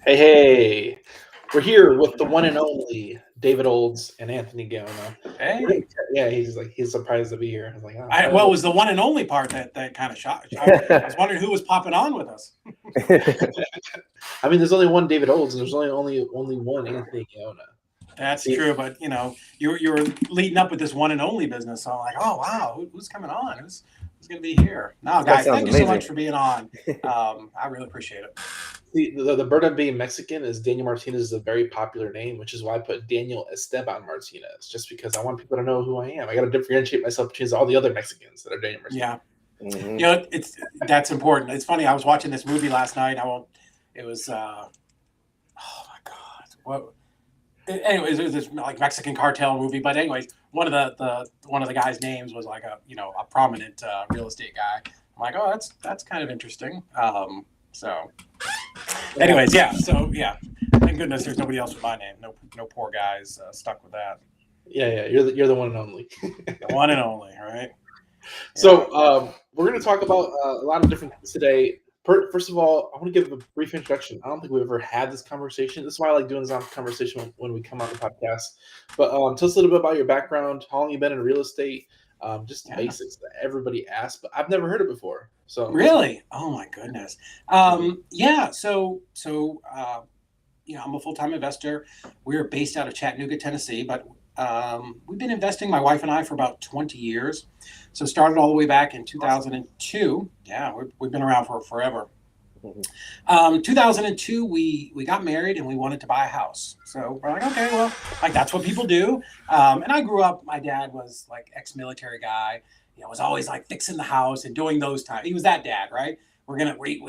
Hey, we're here with the one and only David Olds and Anthony Gaona. Hey. Yeah, he's surprised to be here. I was like, oh, Well, it was the one and only part that kind of shocked. I was wondering who was popping on with us. I mean, there's only one David Olds, and there's only one Anthony Gaona. That's true, but you were leading up with this one and only business, so I'm like, oh wow, who's coming on? Who's going to be here? No, guys, thank you so much for being on. I really appreciate it. The burden of being Mexican is Daniel Martinez is a very popular name, which is why I put Daniel Esteban Martinez, just because I want people to know who I am. I got to differentiate myself between all the other Mexicans that are Daniel Martinez. Yeah, mm-hmm. That's important. It's funny. I was watching this movie last night. It was oh my god, what? Anyways, it was this like Mexican cartel movie. But anyways, one of the guys' names was like a prominent real estate guy. I'm like, oh, that's kind of interesting. So, anyways, thank goodness there's nobody else with my name. No poor guys stuck with that. Yeah, you're the one and only. The one and only, right? So we're going to talk about a lot of different things today. First of all, I want to give a brief introduction. I don't think we've ever had this conversation. This is why I like doing this conversation when we come on the podcast. But tell us a little bit about your background, how long you've been in real estate, just the basics that everybody asks, but I've never heard it before. So really, oh my goodness, So I'm a full-time investor. We're based out of Chattanooga, Tennessee, but we've been investing, my wife and I, for about 20 years. So started all the way back in 2002. Yeah, we've been around for forever. 2002, we got married and we wanted to buy a house. So we're like, okay, well, like that's what people do. And I grew up, my dad was like ex-military guy, was always like fixing the house and doing those times. He was that dad, right? We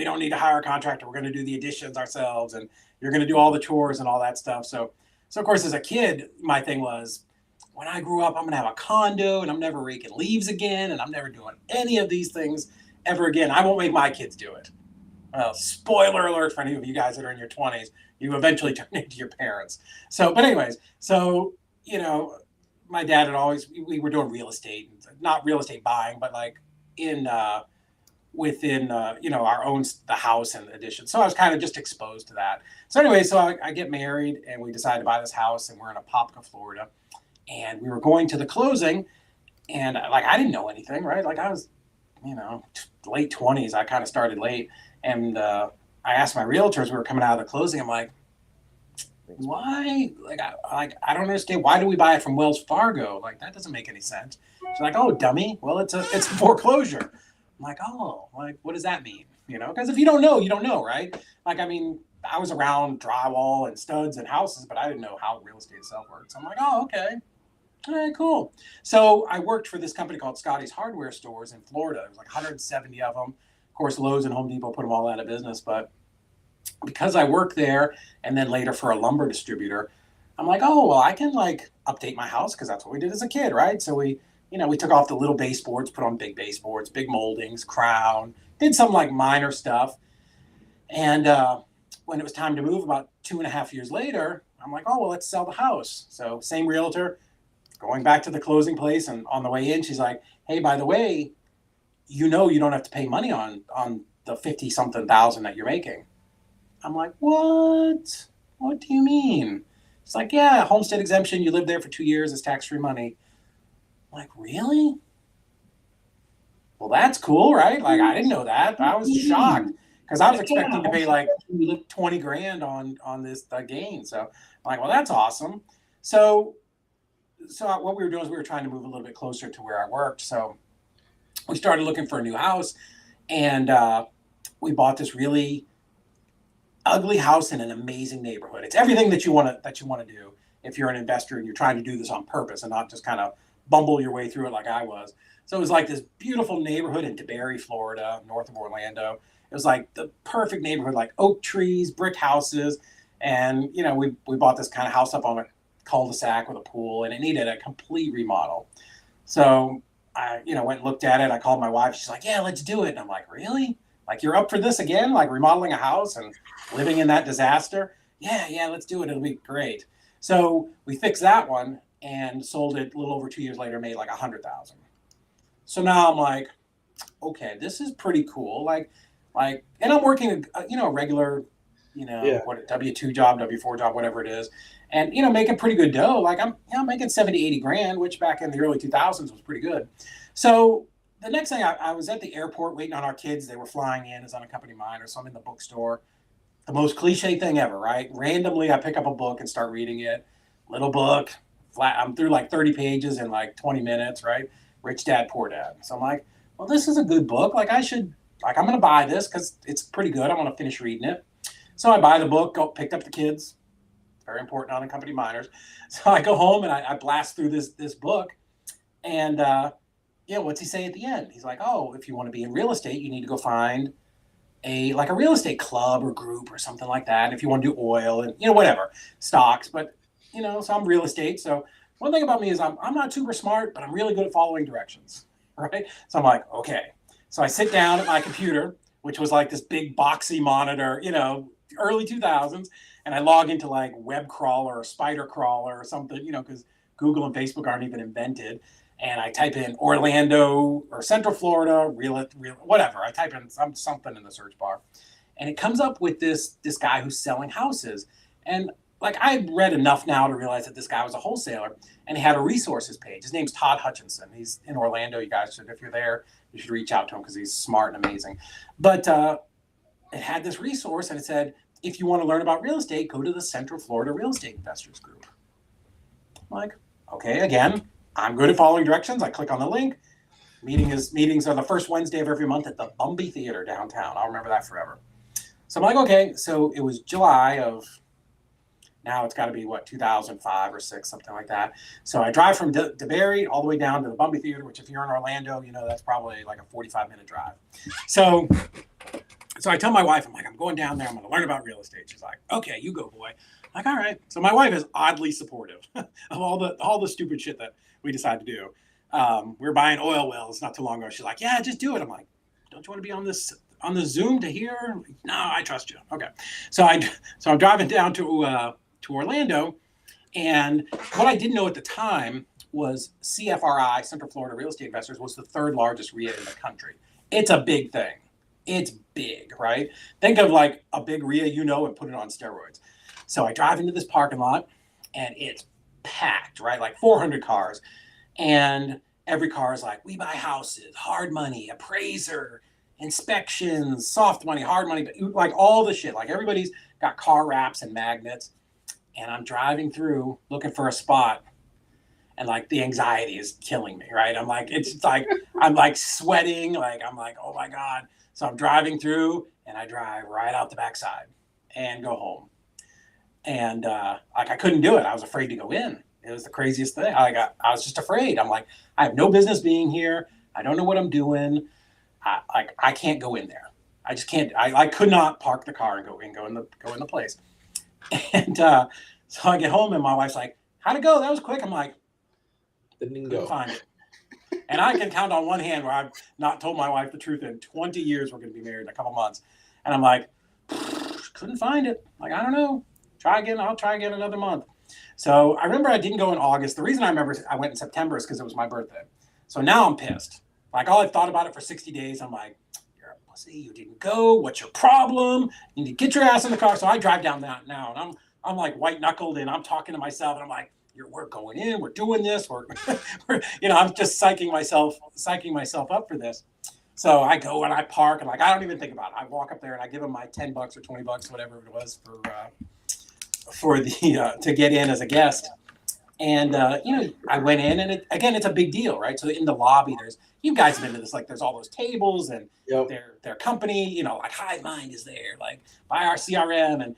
don't need to hire a contractor. We're going to do the additions ourselves, and you're going to do all the chores and all that stuff. So of course, as a kid, my thing was, when I grew up, I'm going to have a condo and I'm never raking leaves again. And I'm never doing any of these things ever again. I won't make my kids do it. Well, spoiler alert for any of you guys that are in your 20s, you eventually turn into your parents. But anyways, my dad had always, we were doing real estate, not real estate buying, but like within our own, the house and the addition. So I was kind of just exposed to that. So anyway, I get married and we decided to buy this house, and we're in Apopka, Florida. And we were going to the closing, and I didn't know anything, right? Like I was, late 20s. I kind of started late. And I asked my realtors, we were coming out of the closing, I'm like, why? I don't understand. Why do we buy it from Wells Fargo? Like, that doesn't make any sense. She's like, oh, dummy. Well, it's a foreclosure. I'm like, oh, like, what does that mean? Because if you don't know, you don't know, right? Like, I mean, I was around drywall and studs and houses, but I didn't know how real estate itself works. I'm like, oh, okay. All right, cool. So I worked for this company called Scotty's Hardware Stores in Florida. There was like 170 of them. Of course, Lowe's and Home Depot put them all out of business. But because I worked there and then later for a lumber distributor, I'm like, oh, well, I can like update my house, because that's what we did as a kid, right? So we took off the little baseboards, put on big baseboards, big moldings, crown, did some like minor stuff. And when it was time to move about 2.5 years later, I'm like, oh, well, let's sell the house. So same realtor, going back to the closing place, and on the way in, she's like, hey, by the way, you don't have to pay money on the 50-something thousand that you're making. I'm like, what? What do you mean? It's like, yeah, homestead exemption. You live there for 2 years. It's tax-free money. I'm like, really? Well, that's cool, right? Like, I didn't know that. I was shocked, because I was expecting to pay like $20,000 on this gain. So I'm like, well, that's awesome. So what we were doing is we were trying to move a little bit closer to where I worked. So we started looking for a new house, and we bought this really ugly house in an amazing neighborhood. It's everything that you want to do if you're an investor and you're trying to do this on purpose and not just kind of bumble your way through it like I was. So it was like this beautiful neighborhood in DeBary, Florida, north of Orlando. It was like the perfect neighborhood, like oak trees, brick houses. And, we bought this kind of house up on a cul-de-sac with a pool, and it needed a complete remodel. So I, went and looked at it. I called my wife. She's like, yeah, let's do it. And I'm like, really? Like, you're up for this again? Like remodeling a house and living in that disaster? Yeah, let's do it. It'll be great. So we fixed that one and sold it a little over 2 years later, made like $100,000. So now I'm like, okay, this is pretty cool. And I'm working, a regular, what a W-2 job, W-4 job, whatever it is. And, making pretty good dough. Like I'm making 70, 80 grand, which back in the early 2000s was pretty good. So the next thing I was at the airport waiting on our kids. They were flying in as unaccompanied minors. So I'm in the bookstore. The most cliche thing ever, right? Randomly, I pick up a book and start reading it. Little book, flat. I'm through like 30 pages in like 20 minutes, right? Rich Dad, Poor Dad. So I'm like, well, this is a good book. Like I'm going to buy this because it's pretty good. I want to finish reading it. So I buy the book, picked up the kids. Very important, unaccompanied minors. So I go home and I blast through this book. And, what's he say at the end? He's like, oh, if you want to be in real estate, you need to go find a real estate club or group or something like that. And if you want to do oil and, whatever, stocks. But, so I'm real estate. So one thing about me is I'm not super smart, but I'm really good at following directions. Right. So I'm like, okay. So I sit down at my computer, which was like this big boxy monitor, early 2000s. And I log into like web crawler or spider crawler or something, because Google and Facebook aren't even invented. And I type in Orlando or Central Florida, real whatever. I type in something in the search bar. And it comes up with this guy who's selling houses. And like I read enough now to realize that this guy was a wholesaler, and he had a resources page. His name's Todd Hutchinson. He's in Orlando. You guys should, if you're there, you should reach out to him because he's smart and amazing. But it had this resource, and it said, if you want to learn about real estate, go to the Central Florida Real Estate Investors Group. I'm like, okay, again, I'm good at following directions. I click on the link. Meetings are the first Wednesday of every month at the Bumby Theater downtown. I'll remember that forever. So I'm like, okay. So it was July of, now it's got to be 2005 or 6, something like that. So I drive from DeBerry all the way down to the Bumby Theater, which if you're in Orlando, that's probably like a 45-minute drive. So I tell my wife, I'm like, I'm going down there. I'm going to learn about real estate. She's like, okay, you go, boy. I'm like, all right. So my wife is oddly supportive of all the stupid shit that we decided to do. We were buying oil wells not too long ago. She's like, yeah, just do it. I'm like, don't you want to be on the Zoom to hear? Like, no, I trust you. Okay. So I'm driving down to Orlando, and what I didn't know at the time was CFRI, Central Florida Real Estate Investors, was the third largest RIA in the country. It's a big thing. It's big, right? Think of like a big RIA, and put it on steroids. So I drive into this parking lot, and it's packed, right? Like 400 cars. And every car is like, we buy houses, hard money, appraiser, inspections, soft money, hard money, like all the shit. Like everybody's got car wraps and magnets. And I'm driving through looking for a spot. And like the anxiety is killing me, right? I'm like, I'm like sweating. Like, I'm like, oh my God. So I'm driving through, and I drive right out the backside and go home. And I couldn't do it. I was afraid to go in. It was the craziest thing. I was just afraid. I'm like, I have no business being here. I don't know what I'm doing. I can't go in there. I just can't. I could not park the car and go in the place. And so I get home, and my wife's like, how'd it go? That was quick. I'm like, Didn't couldn't find it. And I can count on one hand where I've not told my wife the truth in 20 years. We're going to be married in a couple months. And I'm like, couldn't find it. Like, I don't know. Try again. I'll try again another month. So I remember I didn't go in August. The reason I remember I went in September is because it was my birthday. So now I'm pissed. Like, I've thought about it for 60 days. I'm like, you're a pussy. You didn't go. What's your problem? You need to get your ass in the car. So I drive down that now, and I'm like white knuckled, and I'm talking to myself, and I'm like, we're going in. We're doing this. We're I'm just psyching myself up for this. So I go and I park, and like I don't even think about it. I walk up there and I give them my $10 or $20, whatever it was, for the to get in as a guest. And I went in, and it's a big deal, right? So in the lobby, you guys have been to this, like there's all those tables, and their company, like Hive Mind is there, like buy our CRM, and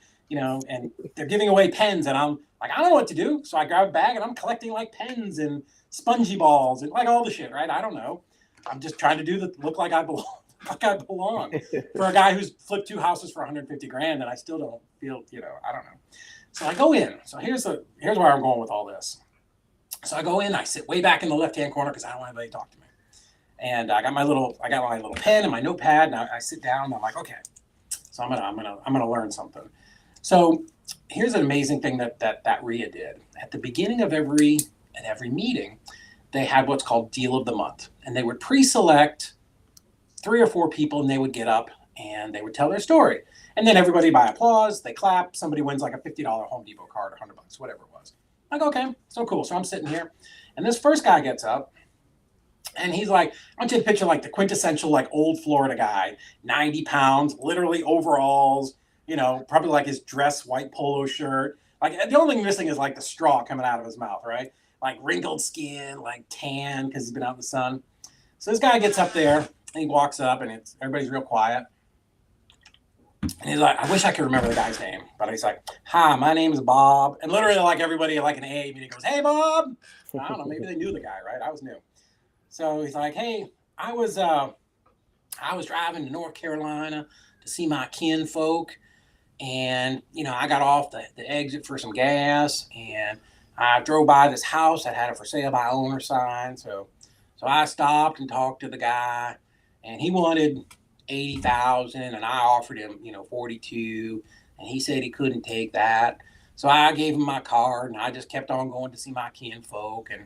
and they're giving away pens, and I'm like, I don't know what to do. So I grab a bag, and I'm collecting like pens and spongy balls and like all the shit, right? I don't know. I'm just trying to look like I belong, fuck I belong for a guy who's flipped 2 houses for 150 grand, and I still don't feel, I don't know. So I go in. So here's where I'm going with all this. So I go in, I sit way back in the left-hand corner because I don't want anybody to talk to me. And I got my little pen and my notepad, and I sit down and I'm like, okay, so I'm gonna learn something. So here's an amazing thing that RIA did. At the beginning of every meeting, they had what's called Deal of the Month, and they would pre-select 3 or 4 people, and they would get up and they would tell their story. And then everybody, by applause, they clap. Somebody wins like a $50 Home Depot card or $100, whatever it was. I go, okay, so cool. So I'm sitting here, and this first guy gets up, and he's like, I want you to picture like the quintessential like old Florida guy, 90 pounds, literally overalls, probably like his dress white polo shirt. Like the only thing missing is like the straw coming out of his mouth, right? Like wrinkled skin, like tan because he's been out in the sun. So this guy gets up there and he walks up and everybody's real quiet. And he's like, I wish I could remember the guy's name, but he's like, hi, my name is Bob. And literally like everybody like an A, and he goes, hey, Bob. I don't know, maybe they knew the guy, right? I was new. So he's like, hey, I was driving to North Carolina to see my kinfolk. And, I got off the exit for some gas, and I drove by this house that had a for sale by owner sign. So I stopped and talked to the guy, and he wanted 80,000, and I offered him, 42, and he said he couldn't take that. So I gave him my card, and I just kept on going to see my kinfolk. And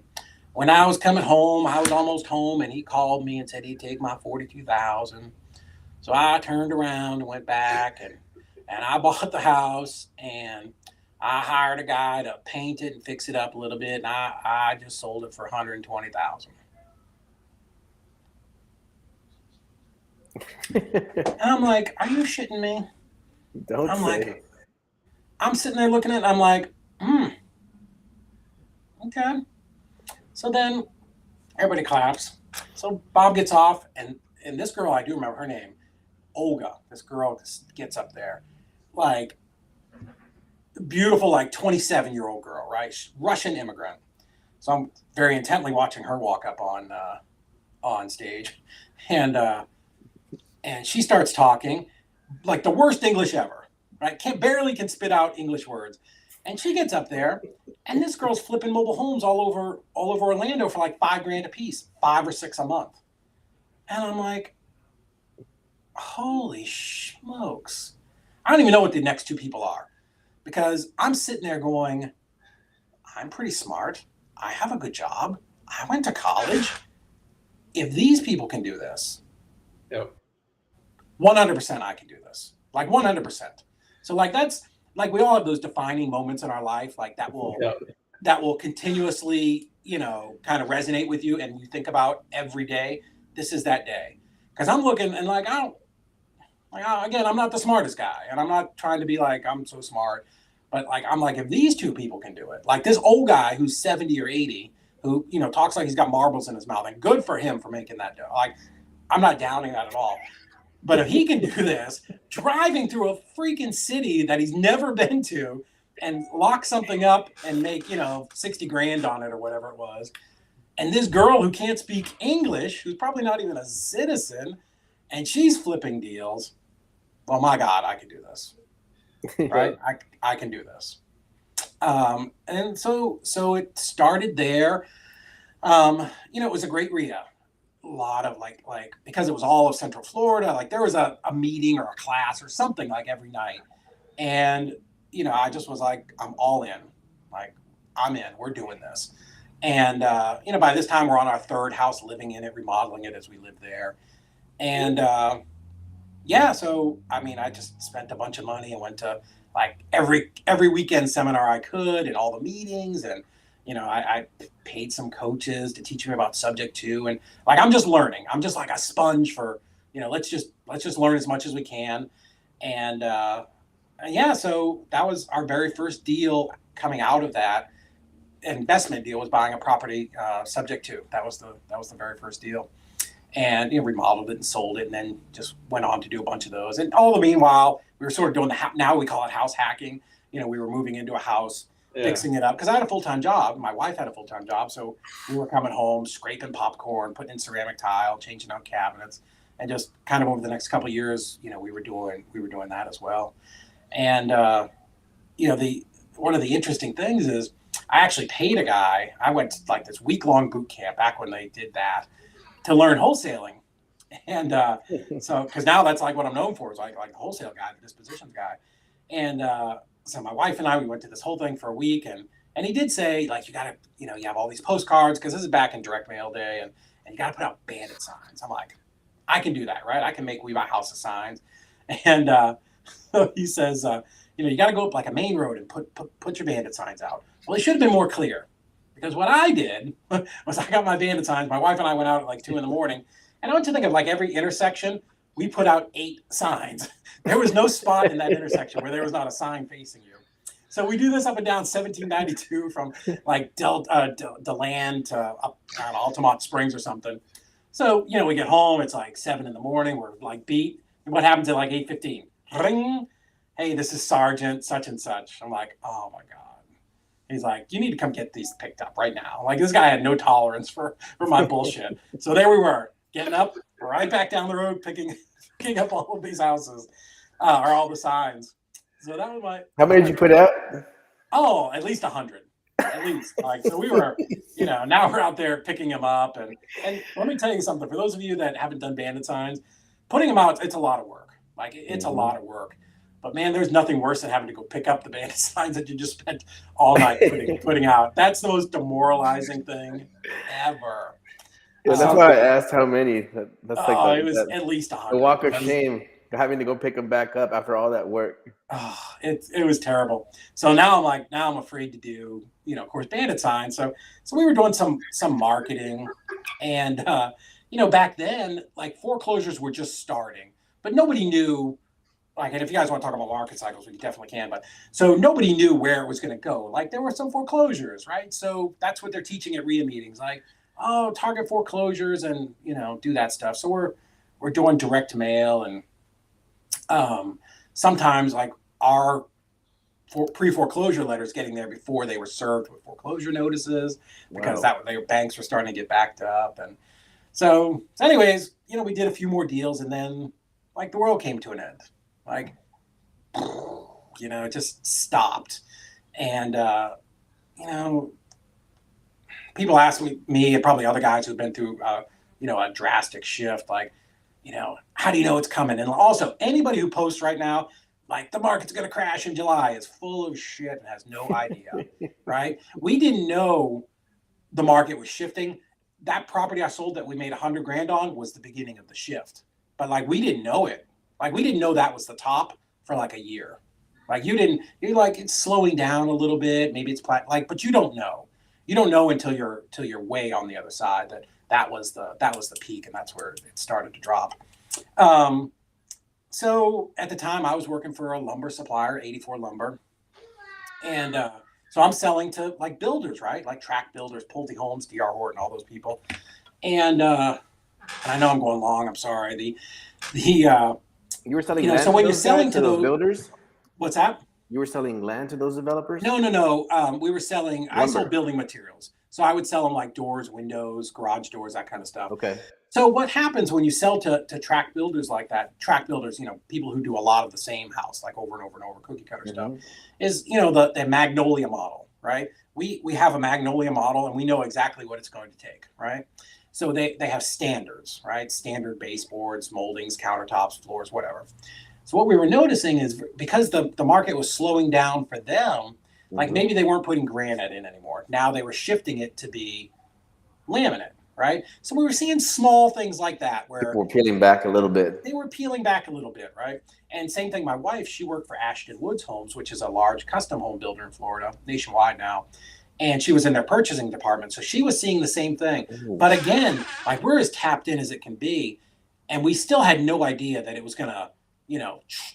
when I was coming home, I was almost home, and he called me and said he'd take my 42,000. So I turned around and went back, and I bought the house, and I hired a guy to paint it and fix it up a little bit, and I just sold it for 120,000. And I'm like, are you shitting me? I'm sitting there looking at it, I'm like, okay. So then everybody claps. So Bob gets off, and this girl, I do remember her name, Olga. This girl gets up there, like beautiful, like 27-year-old girl, right? Russian immigrant. So I'm very intently watching her walk up on stage, and she starts talking like the worst English ever, right? Barely can spit out English words. And she gets up there, and this girl's flipping mobile homes all over Orlando for like $5,000 a piece, 5 or 6 a month. And I'm like, holy smokes. I don't even know what the next 2 people are, because I'm sitting there going, I'm pretty smart. I have a good job. I went to college. If these people can do this, yep, 100% I can do this. Like 100%. So like that's like we all have those defining moments in our life, like that will continuously, kind of resonate with you, and you think about every day. This is that day. Because I'm looking and like again, I'm not the smartest guy, and I'm not trying to be like I'm so smart, but like I'm like, if these 2 people can do it, like this old guy who's 70 or 80, who talks like he's got marbles in his mouth, and good for him for making that dough. Like I'm not downing that at all. But if he can do this, driving through a freaking city that he's never been to, and lock something up and make 60 grand on it or whatever it was, and this girl who can't speak English, who's probably not even a citizen, and she's flipping deals, well, my God, I can do this, right? I can do this. And so it started there. It was a great RIA. A lot of like because it was all of Central Florida, like there was a meeting or a class or something like every night. And, I just was like, I'm all in. Like, I'm in. We're doing this. And, by this time we're on our 3rd house, living in it, remodeling it as we live there. And, so, I just spent a bunch of money and went to like every weekend seminar I could, and all the meetings, and, I paid some coaches to teach me about subject 2. And like, I'm just learning. I'm just like a sponge for, let's just learn as much as we can. And so that was our very first deal coming out of that investment deal, was buying a property subject 2. That was the very first deal. And remodeled it and sold it, and then just went on to do a bunch of those. And all the meanwhile, we were sort of doing now we call it house hacking. We were moving into a house, fixing it up, because I had a full-time job. My wife had a full-time job, so we were coming home, scraping popcorn, putting in ceramic tile, changing out cabinets, and just kind of over the next couple of years, we were doing that as well. And one of the interesting things is I actually paid a guy. I went to like this week-long boot camp back when they did that to learn wholesaling. And so, because now that's like what I'm known for, is like the wholesale guy, the dispositions guy. And so my wife and I, we went to this whole thing for a week, and he did say, like, you got to, you have all these postcards, because this is back in direct mail day, and you got to put out bandit signs. I'm like, I can do that, right? I can make We Buy Houses signs. And so he says, you got to go up like a main road and put your bandit signs out. Well, it should have been more clear, because what I did was I got my bandit signs. My wife and I went out at like 2 a.m, and I went to think of like every intersection, we put out 8 signs. There was no spot in that intersection where there was not a sign facing you. So we do this up and down 1792 from like DeLand to up Altamont Springs or something. So, we get home, it's like 7 a.m, we're like beat. And what happens at like 8:15? Ring. Hey, this is Sergeant such and such. I'm like, oh my God. He's like, you need to come get these picked up right now. Like, this guy had no tolerance for my bullshit. So there we were, getting up right back down the road, picking up all of these houses, or all the signs. So that was my. How many did you put out? Oh, at least 100. At least. Like, so we were, now we're out there picking them up. And let me tell you something. For those of you that haven't done bandit signs, putting them out, it's a lot of work. Like, it's a lot of work. But man, there's nothing worse than having to go pick up the bandit signs that you just spent all night putting out. That's the most demoralizing thing ever. Yeah, that's why I asked how many. That's like it was at least 100. The walk of shame, having to go pick them back up after all that work. Oh, it was terrible. So now I'm afraid to do, of course, bandit signs. So we were doing some marketing, and back then, like, foreclosures were just starting, but nobody knew. Like, and if you guys want to talk about market cycles, we definitely can. But so nobody knew where it was going to go. Like, there were some foreclosures, right? So that's what they're teaching at RIA meetings, like, oh, target foreclosures and do that stuff. So we're doing direct mail, and sometimes like our pre-foreclosure letters getting there before they were served with foreclosure notices, because banks were starting to get backed up. And so anyways, we did a few more deals, and then like the world came to an end. Like, it just stopped. And, people ask me and probably other guys who've been through, a drastic shift, like, how do you know it's coming? And also, anybody who posts right now, like, the market's going to crash in July, is full of shit and has no idea, right? We didn't know the market was shifting. That property I sold that we made $100,000 on was the beginning of the shift. But, like, we didn't know it. Like, we didn't know that was the top for like a year. Like, you're like, it's slowing down a little bit. Maybe it's but you don't know. You don't know until you're way on the other side that was the peak, and that's where it started to drop. So at the time I was working for a lumber supplier, 84 Lumber. And so I'm selling to like builders, right? Like track builders, Pulte Homes, DR Horton, all those people. And I know I'm going long, I'm sorry. You were selling land so when you're those selling to those builders? What's that? You were selling land to those developers? No. We were selling, lumber. I sold building materials. So I would sell them like doors, windows, garage doors, that kind of stuff. Okay. So what happens when you sell to track builders like that, track builders, people who do a lot of the same house, like over and over and over, cookie cutter stuff, is, the Magnolia model, right? We have a Magnolia model, and we know exactly what it's going to take, right? So they have standards, right? Standard baseboards, moldings, countertops, floors, whatever. So what we were noticing is, because the market was slowing down for them, like maybe they weren't putting granite in anymore. Now they were shifting it to be laminate, right? So we were seeing small things like that where people were peeling back a little bit. They were peeling back a little bit, right? And same thing, my wife, she worked for Ashton Woods Homes, which is a large custom home builder in Florida, nationwide now. And she was in their purchasing department. So she was seeing the same thing. Ooh. But again, like, we're as tapped in as it can be. And we still had no idea that it was going to,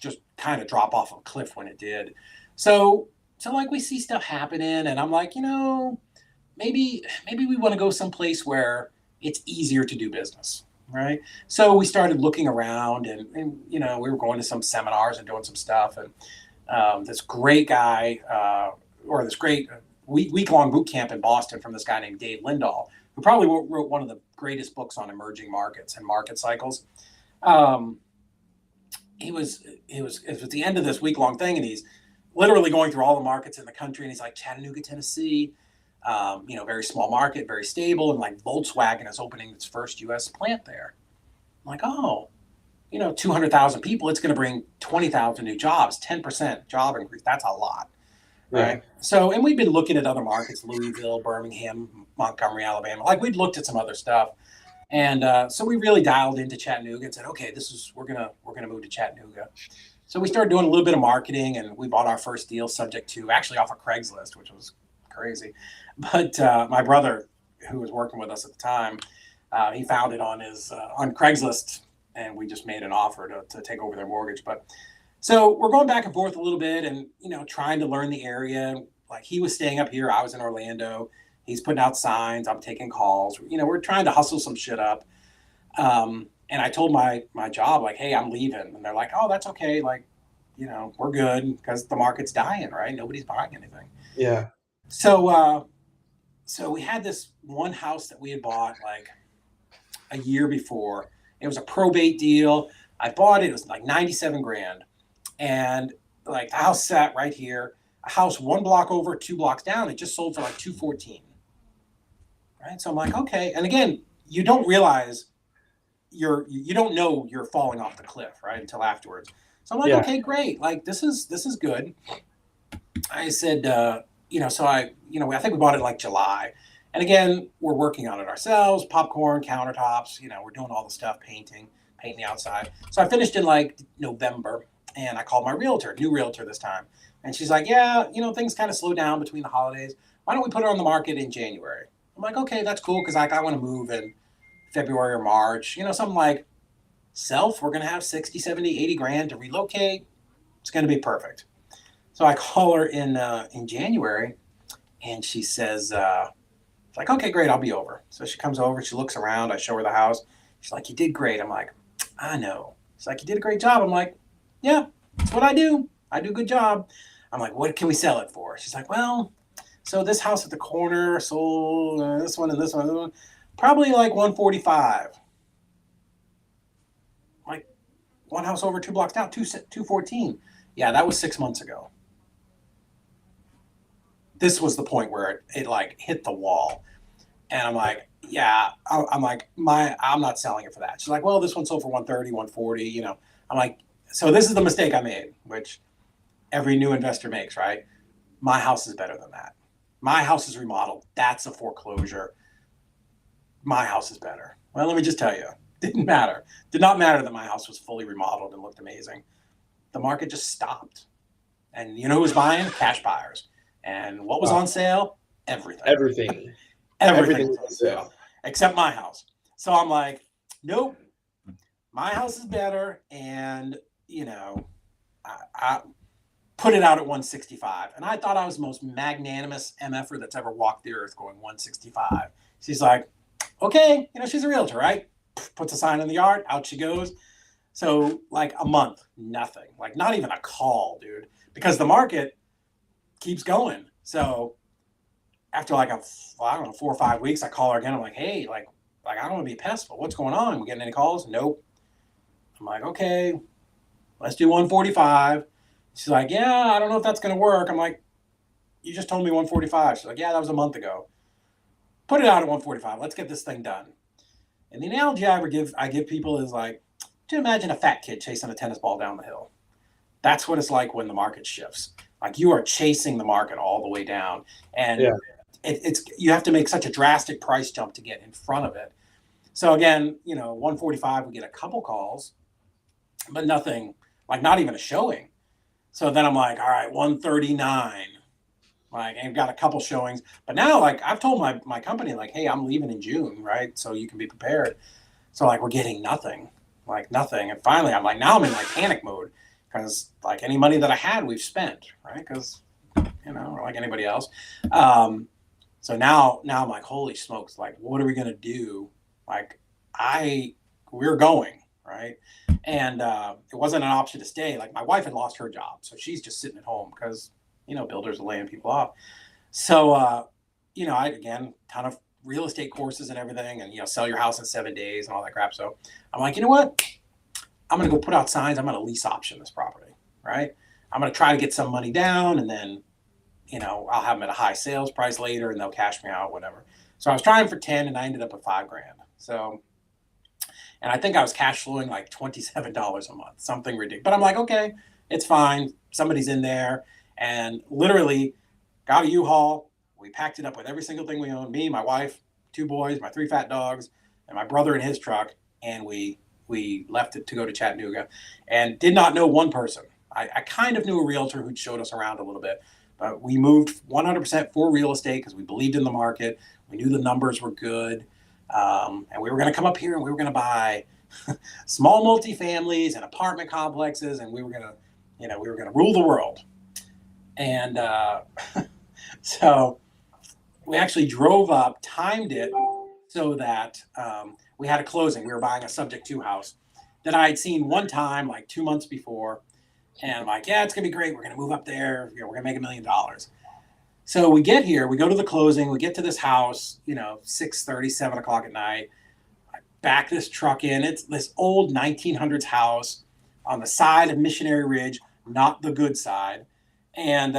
just kind of drop off a cliff when it did. So like, we see stuff happening, and I'm like, maybe we want to go someplace where it's easier to do business, right? So we started looking around, and we were going to some seminars and doing some stuff. And this great guy, or this great week-long boot camp in Boston from this guy named Dave Lindahl, who probably wrote one of the greatest books on emerging markets and market cycles. Um, it was the end of this week-long thing, and he's literally going through all the markets in the country, and he's like, Chattanooga, Tennessee, very small market, very stable, and like Volkswagen is opening its first U.S. plant there. I'm like, oh, 200,000 people, it's going to bring 20,000 new jobs, 10% job increase. That's a lot, right? Yeah. So, and we've been looking at other markets, Louisville, Birmingham, Montgomery, Alabama. Like we'd looked at some other stuff. And so we really dialed into Chattanooga and said, okay, we're gonna move to Chattanooga. So we started doing a little bit of marketing, and we bought our first deal subject to actually off of Craigslist, which was crazy. But my brother, who was working with us at the time, he found it on Craigslist, and we just made an offer to take over their mortgage. But so we're going back and forth a little bit, and trying to learn the area. Like he was staying up here, I was in Orlando. He's putting out signs. I'm taking calls. We're trying to hustle some shit up. And I told my job, like, hey, I'm leaving. And they're like, oh, that's okay. Like, we're good because the market's dying, right? Nobody's buying anything. Yeah. So we had this one house that we had bought like a year before. It was a probate deal. I bought it. It was like 97 grand. And like the house sat right here. A house 1 block over, 2 blocks down. It just sold for like 214. Right. So I'm like, okay. And again, you don't realize you don't know you're falling off the cliff, right? Until afterwards. So I'm like, okay, great. Like this is good. I said, so I think we bought it in like July. And again, we're working on it ourselves, popcorn, countertops, we're doing all the stuff, painting the outside. So I finished in like November, and I called my realtor, new realtor this time. And she's like, yeah, things kind of slow down between the holidays. Why don't we put it on the market in January? I'm like, okay, that's cool. Cause I want to move in February or March, something like we're going to have 60, 70, 80 grand to relocate. It's going to be perfect. So I call her in January, and she says, like, okay, great, I'll be over. So she comes over, she looks around, I show her the house. She's like, you did great. I'm like, I know. She's like, you did a great job. I'm like, yeah, that's what I do. I do a good job. I'm like, what can we sell it for? She's like, well, so this house at the corner sold this one and this one, probably like 145. Like one house over 2 blocks down, 214. Yeah, that was 6 months ago. This was the point where it like hit the wall. And I'm like, yeah, I'm not selling it for that. She's like, well, this one sold for 130, 140, I'm like, so this is the mistake I made, which every new investor makes, right? My house is better than that. My house is remodeled. That's a foreclosure. My house is better. Well, let me just tell you, didn't matter. Did not matter that my house was fully remodeled and looked amazing. The market just stopped. And you know who was buying? Cash buyers. And what was on sale? Everything. Everything was on sale. Except my house. So I'm like, nope, my house is better. And, I put it out at 165. And I thought I was the most magnanimous MFer that's ever walked the earth going 165. She's like, okay, she's a realtor, right? Puts a sign in the yard, out she goes. So like a month, nothing, like not even a call, dude, because the market keeps going. So after like 4 or 5 weeks, I call her again. I'm like, hey, like I don't want to be a pest, but what's going on? We getting any calls? Nope. I'm like, okay, let's do 145. She's like, yeah, I don't know if that's going to work. I'm like, you just told me 145. She's like, yeah, that was a month ago. Put it out at 145. Let's get this thing done. And the analogy I give people is like, to imagine a fat kid chasing a tennis ball down the hill. That's what it's like when the market shifts. Like you are chasing the market all the way down. And you have to make such a drastic price jump to get in front of it. So again, 145, we get a couple calls, but nothing, like not even a showing. So then I'm like, all right, 139. Like, I've got a couple showings, but now like I've told my company like, hey, I'm leaving in June, right? So you can be prepared. So like we're getting nothing. And finally I'm like, now I'm in like panic mode because like any money that I had, we've spent, right? Because, like anybody else. So now I'm like, holy smokes, like what are we going to do? Like we're going, right? And it wasn't an option to stay. Like my wife had lost her job. So she's just sitting at home because, builders are laying people off. So, I, again, ton of real estate courses and everything and, sell your house in 7 days and all that crap. So I'm like, you know what? I'm going to go put out signs. I'm going to lease option this property, right? I'm going to try to get some money down, and then, I'll have them at a high sales price later, and they'll cash me out, whatever. So I was trying for 10, and I ended up at $5,000. So, and I think I was cash flowing like $27 a month, something ridiculous. But I'm like, okay, it's fine. Somebody's in there, and literally got a U-Haul. We packed it up with every single thing we owned. Me, my wife, 2 boys, my 3 fat dogs, and my brother in his truck, and we left it to go to Chattanooga, and did not know one person. I kind of knew a realtor who showed us around a little bit, but we moved 100% for real estate because we believed in the market. We knew the numbers were good, and we were going to come up here and we were going to buy small multifamilies and apartment complexes, and we were going to rule the world. And so we actually drove up, timed it so that we had a closing. We were buying a subject to house that I had seen one time, like 2 months before. And I'm like, yeah, it's going to be great. We're going to move up there. We're going to make $1 million. So we get here, we go to the closing, we get to this house, 6:30, 7 o'clock at night. I back this truck in. It's this old 1900s house on the side of Missionary Ridge, not the good side. And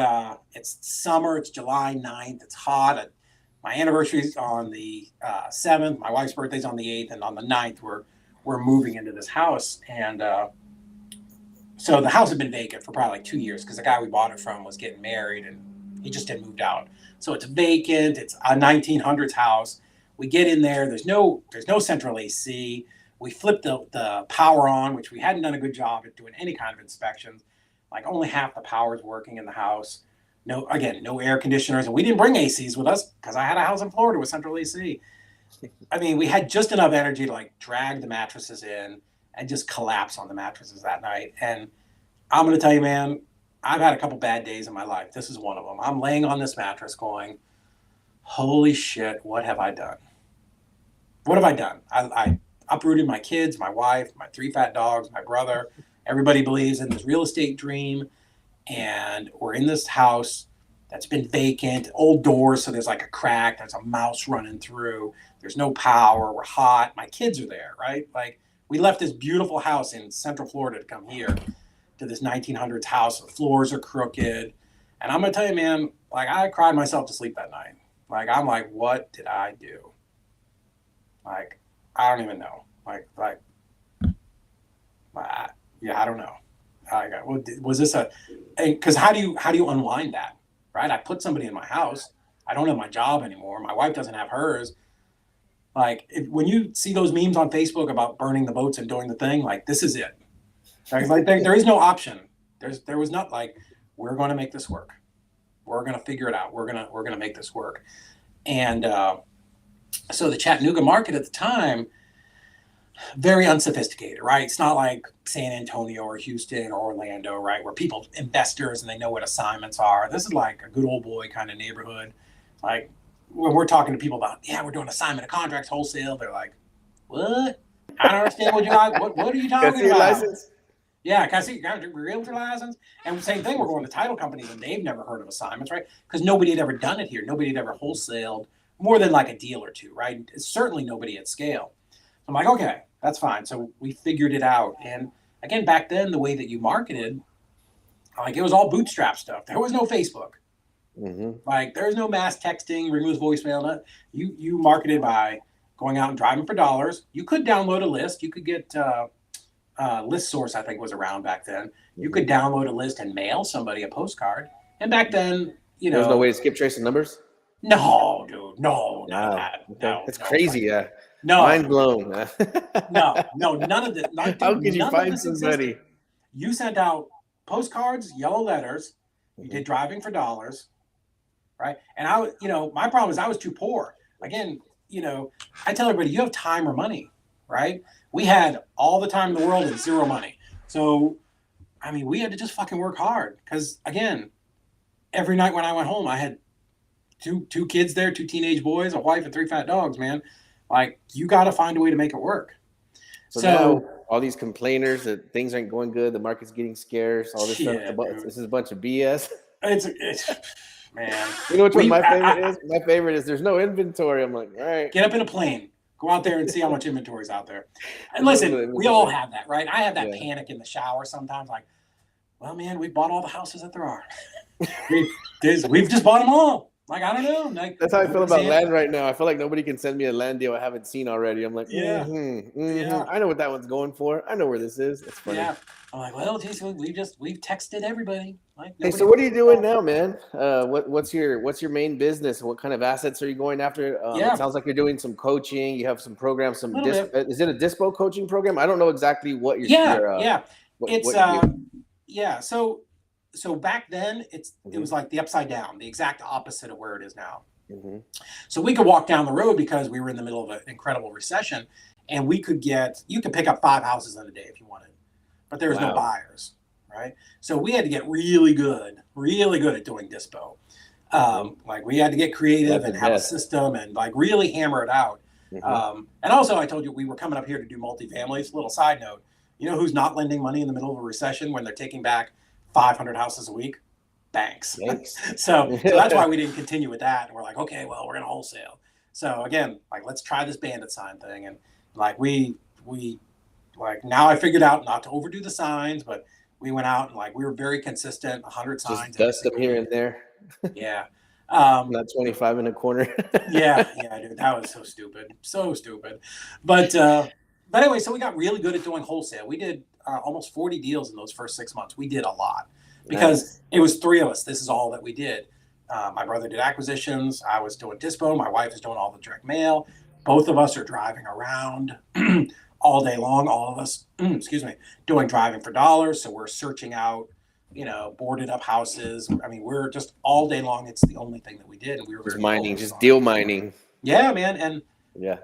it's summer, it's July 9th, it's hot. My anniversary is on the 7th, my wife's birthday's on the 8th, and on the 9th, we're moving into this house. And so the house had been vacant for probably like 2 years because the guy we bought it from was getting married and he just had moved out. So it's vacant. It's a 1900s house. We get in there. There's no central AC. We flipped the power on, which we hadn't done a good job at doing any kind of inspections. Like only half the power is working in the house. No air conditioners. And we didn't bring ACs with us because I had a house in Florida with central AC. I mean, we had just enough energy to like drag the mattresses in and just collapse on the mattresses that night. And I'm going to tell you, man, I've had a couple bad days in my life. This is one of them. I'm laying on this mattress going, holy shit, what have I done? What have I done? I uprooted my kids, my wife, my 3 fat dogs, my brother. Everybody believes in this real estate dream. And we're in this house that's been vacant, old doors. So there's like a crack. There's a mouse running through. There's no power. We're hot. My kids are there, right? Like we left this beautiful house in Central Florida to come here to this 1900s house. The floors are crooked. And I'm going to tell you, man, like I cried myself to sleep that night. Like, I'm like, what did I do? Like, I don't even know. Yeah, I don't know. Was this because how do you unwind that, right? I put somebody in my house. I don't have my job anymore. My wife doesn't have hers. Like when you see those memes on Facebook about burning the boats and doing the thing, like this is it. Like there is no option. There was not like, we're going to make this work. We're going to figure it out. We're going to make this work. And so the Chattanooga market at the time, very unsophisticated, right? It's not like San Antonio or Houston or Orlando, right? Where people, investors, and they know what assignments are. This is like a good old boy kind of neighborhood. Like when we're talking to people about, yeah, we're doing assignment of contracts, wholesale. They're like, what? I don't understand what you guys, what are you talking about? License? Yeah, can I see your realtor license? And same thing, we're going to title companies and they've never heard of assignments, right? Because nobody had ever done it here. Nobody had ever wholesaled more than like a deal or two, right? Certainly nobody at scale. So I'm like, okay, that's fine. So we figured it out. And again, back then, the way that you marketed, like it was all bootstrap stuff. There was no Facebook. Mm-hmm. Like there's no mass texting, removes voicemail. You marketed by going out and driving for dollars. You could download a list. You could get List Source, I think, was around back then. You could download a list and mail somebody a postcard. And back then, there was no way to skip tracing numbers? No, dude. No, none of that. Okay. No, it's crazy. Yeah. No. Mind blown. no, none of this. How could you find somebody? Existed. You sent out postcards, yellow letters. You did driving for dollars, right? And my problem is I was too poor. Again, I tell everybody, you have time or money, right? We had all the time in the world and zero money. So, I mean, we had to just fucking work hard. Because, again, every night when I went home, I had two kids there, 2 teenage boys, a wife, and 3 fat dogs, man. Like, you got to find a way to make it work. So now, all these complainers that things aren't going good, the market's getting scarce, all this stuff. This is a bunch of BS. It's man. You know which one my favorite is? My favorite is there's no inventory. I'm like, all right. Get up in a plane. Go out there and see how much inventory is out there. And listen, we all have that, right? I have that panic in the shower sometimes. Like, well, man, we bought all the houses that there are. We've just bought them all. Like, I don't know. Like, that's how I feel about land right now. I feel like nobody can send me a land deal I haven't seen already. I'm like, yeah. I know what that one's going for. I know where this is. It's funny. Yeah. I'm like, well, geez, we've texted everybody. Like, hey, so what are you doing now, man? What's your main business? What kind of assets are you going after? It sounds like you're doing some coaching. You have some programs. Is it a Dispo coaching program? I don't know exactly what you're. So back then, it was like the upside down, the exact opposite of where it is now. Mm-hmm. So we could walk down the road because we were in the middle of an incredible recession, and you could pick up 5 houses in a day if you wanted, but there was no buyers, right? So we had to get really good at doing Dispo. Like we had to get creative and have a system and like really hammer it out. Mm-hmm. And also, I told you we were coming up here to do multifamilies. Little side note, you know who's not lending money in the middle of a recession when they're taking back 500 houses a week? Banks. so that's why we didn't continue with that. And we're like, okay, well, we're going to wholesale. So again, like, let's try this bandit sign thing. And like, we like, now I figured out not to overdo the signs, but we went out and like, we were very consistent, 100 signs. Just dust them here and there. Yeah. Not 25 in a corner. yeah, dude, that was so stupid. But anyway, so we got really good at doing wholesale. We did almost 40 deals in those first 6 months. We did a lot because it was 3 of us. This is all that we did. My brother did acquisitions. I was doing Dispo. My wife is doing all the direct mail. Both of us are driving around all day long. All of us, doing driving for dollars. So we're searching out, boarded up houses. I mean, we're just all day long. It's the only thing that we did. And we were just mining, just deal mining. Yeah, man. And yeah.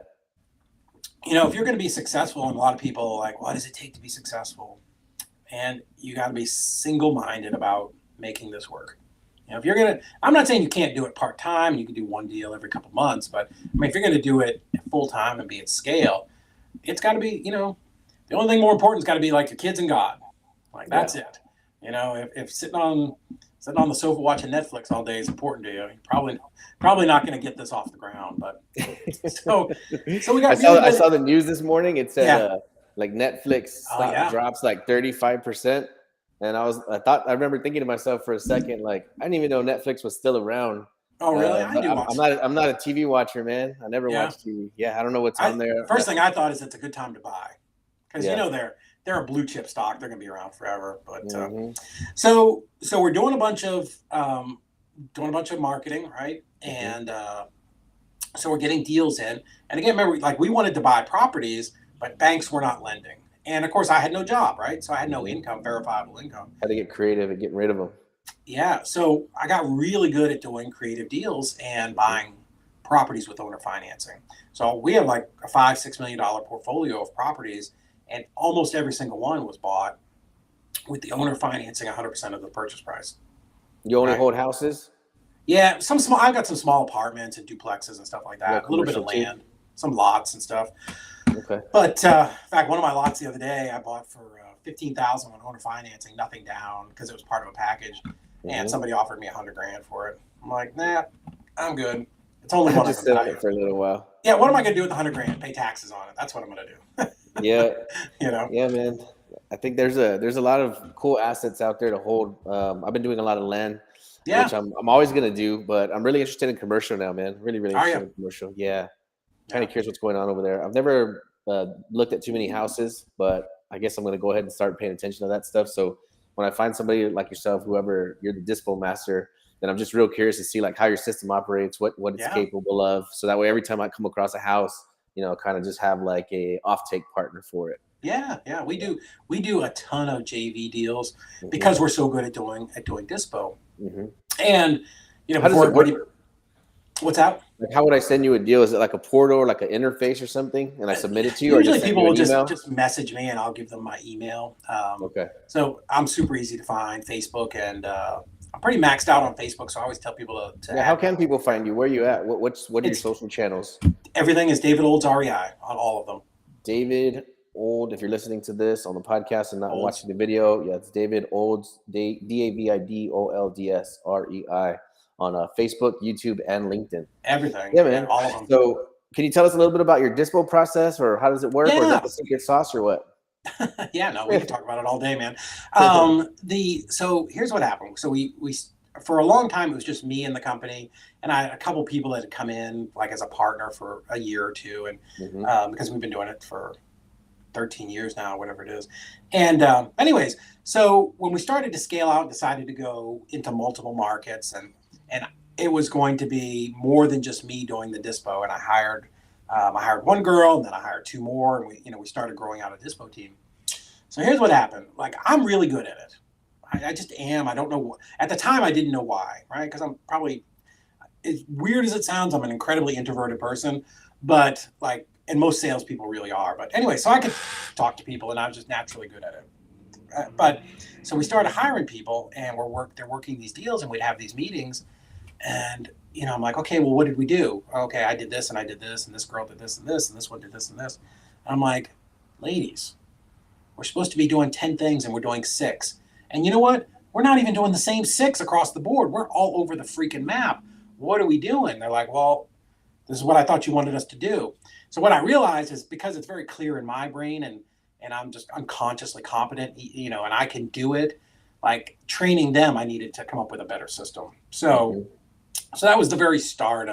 If you're going to be successful, and a lot of people are like, what does it take to be successful? And you got to be single-minded about making this work. If you're going to, I'm not saying you can't do it part-time. You can do one deal every couple months, but I mean, if you're going to do it full-time and be at scale, it's got to be, the only thing more important is got to be like your kids and God. Like, that's it. If sitting on the sofa watching Netflix all day is important to you, you're probably not going to get this off the ground. But so we got. I saw the news this morning. It said like Netflix stock drops like 35%, and I remember thinking to myself for a second, like, I didn't even know Netflix was still around. Oh, really? I'm not a TV watcher, man. I never watch TV. Yeah, I don't know what's on there. First thing I thought is it's a good time to buy because they're a blue chip stock. They're going to be around forever. But so we're doing a bunch of marketing, right? And so we're getting deals in. And again, remember, like, we wanted to buy properties, but banks were not lending. And of course, I had no job, right? So I had no income, verifiable income. Had to get creative and getting rid of them. Yeah. So I got really good at doing creative deals and buying properties with owner financing. So we have like a $5-6 million portfolio of properties, and almost every single one was bought with the owner financing 100% of the purchase price. You only hold houses? Yeah, I've got some small apartments and duplexes and stuff like that. A little bit of land, some lots and stuff. Okay. But in fact, one of my lots the other day I bought for $15,000 on owner financing, nothing down because it was part of a package, and somebody offered me $100,000 for it. I'm like, nah, I'm good. It's only one. Just sit on it for a little while. Yeah, what am I gonna do with $100,000? Pay taxes on it. That's what I'm gonna do. Yeah. Yeah, man. I think there's a lot of cool assets out there to hold. I've been doing a lot of land, which I'm always gonna do, but I'm really interested in commercial now, man. Really interested in commercial. Yeah. Kind of curious what's going on over there. I've never looked at too many houses, but I guess I'm gonna go ahead and start paying attention to that stuff. So when I find somebody like yourself, whoever you're the Dispo master, then I'm just real curious to see like how your system operates, what it's capable of. So that way, every time I come across a house, kind of just have like a offtake partner for it. Yeah. We do a ton of JV deals because we're so good at doing Dispo. And how does it work? What's that? Like, how would I send you a deal? Is it like a portal, like an interface or something, and I submit it to you? Usually people will just message me and I'll give them my email. Okay. So I'm super easy to find, Facebook, and I'm pretty maxed out on Facebook, so I always tell people to how can people find you? Where are you at? What are your social channels? Everything is David Olds REI on all of them. David Old, if you're listening to this on the podcast and not watching the video, it's David Olds, DAVIDOLDS REI on Facebook, YouTube, and LinkedIn. Everything. Yeah, man. All of them. So can you tell us a little bit about your dispo process, or how does it work, or is that the secret sauce, or what? Yeah, no, we can talk about it all day, man. So here's what happened. So we for a long time, it was just me and the company, and I had a couple people that had come in like as a partner for a year or two, and because we've been doing it for 13 years now, whatever it is. And anyways, so when we started to scale out, decided to go into multiple markets, and it was going to be more than just me doing the dispo. And I hired one girl, and then I hired two more, and we started growing out a dispo team. So here's what happened. Like, I'm really good at it. I just am. I don't know. At the time, I didn't know why, right? Because I'm probably, as weird as it sounds, I'm an incredibly introverted person, but like, and most salespeople really are. But anyway, so I could talk to people, and I was just naturally good at it. But so we started hiring people, and they're working these deals, and we'd have these meetings, and I'm like, okay, well, what did we do? Okay, I did this, and I did this, and this girl did this, and this one did this, and this. And I'm like, ladies, we're supposed to be doing 10 things, and we're doing 6. And you know what? We're not even doing the same 6 across the board. We're all over the freaking map. What are we doing? They're like, well, this is what I thought you wanted us to do. So what I realized is, because it's very clear in my brain, and I'm just unconsciously competent, and I can do it, like training them, I needed to come up with a better system. So that was the very start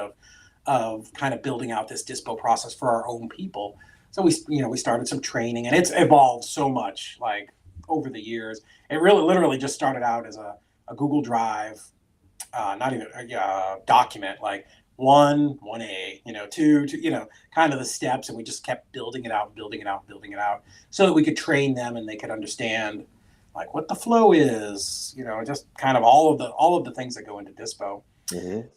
of kind of building out this dispo process for our own people. So we started some training, and it's evolved so much, like over the years. It really literally just started out as a Google Drive, not even a document, like 1A, 2, kind of the steps. And we just kept building it out, so that we could train them and they could understand like what the flow is, just kind of all of the things that go into dispo.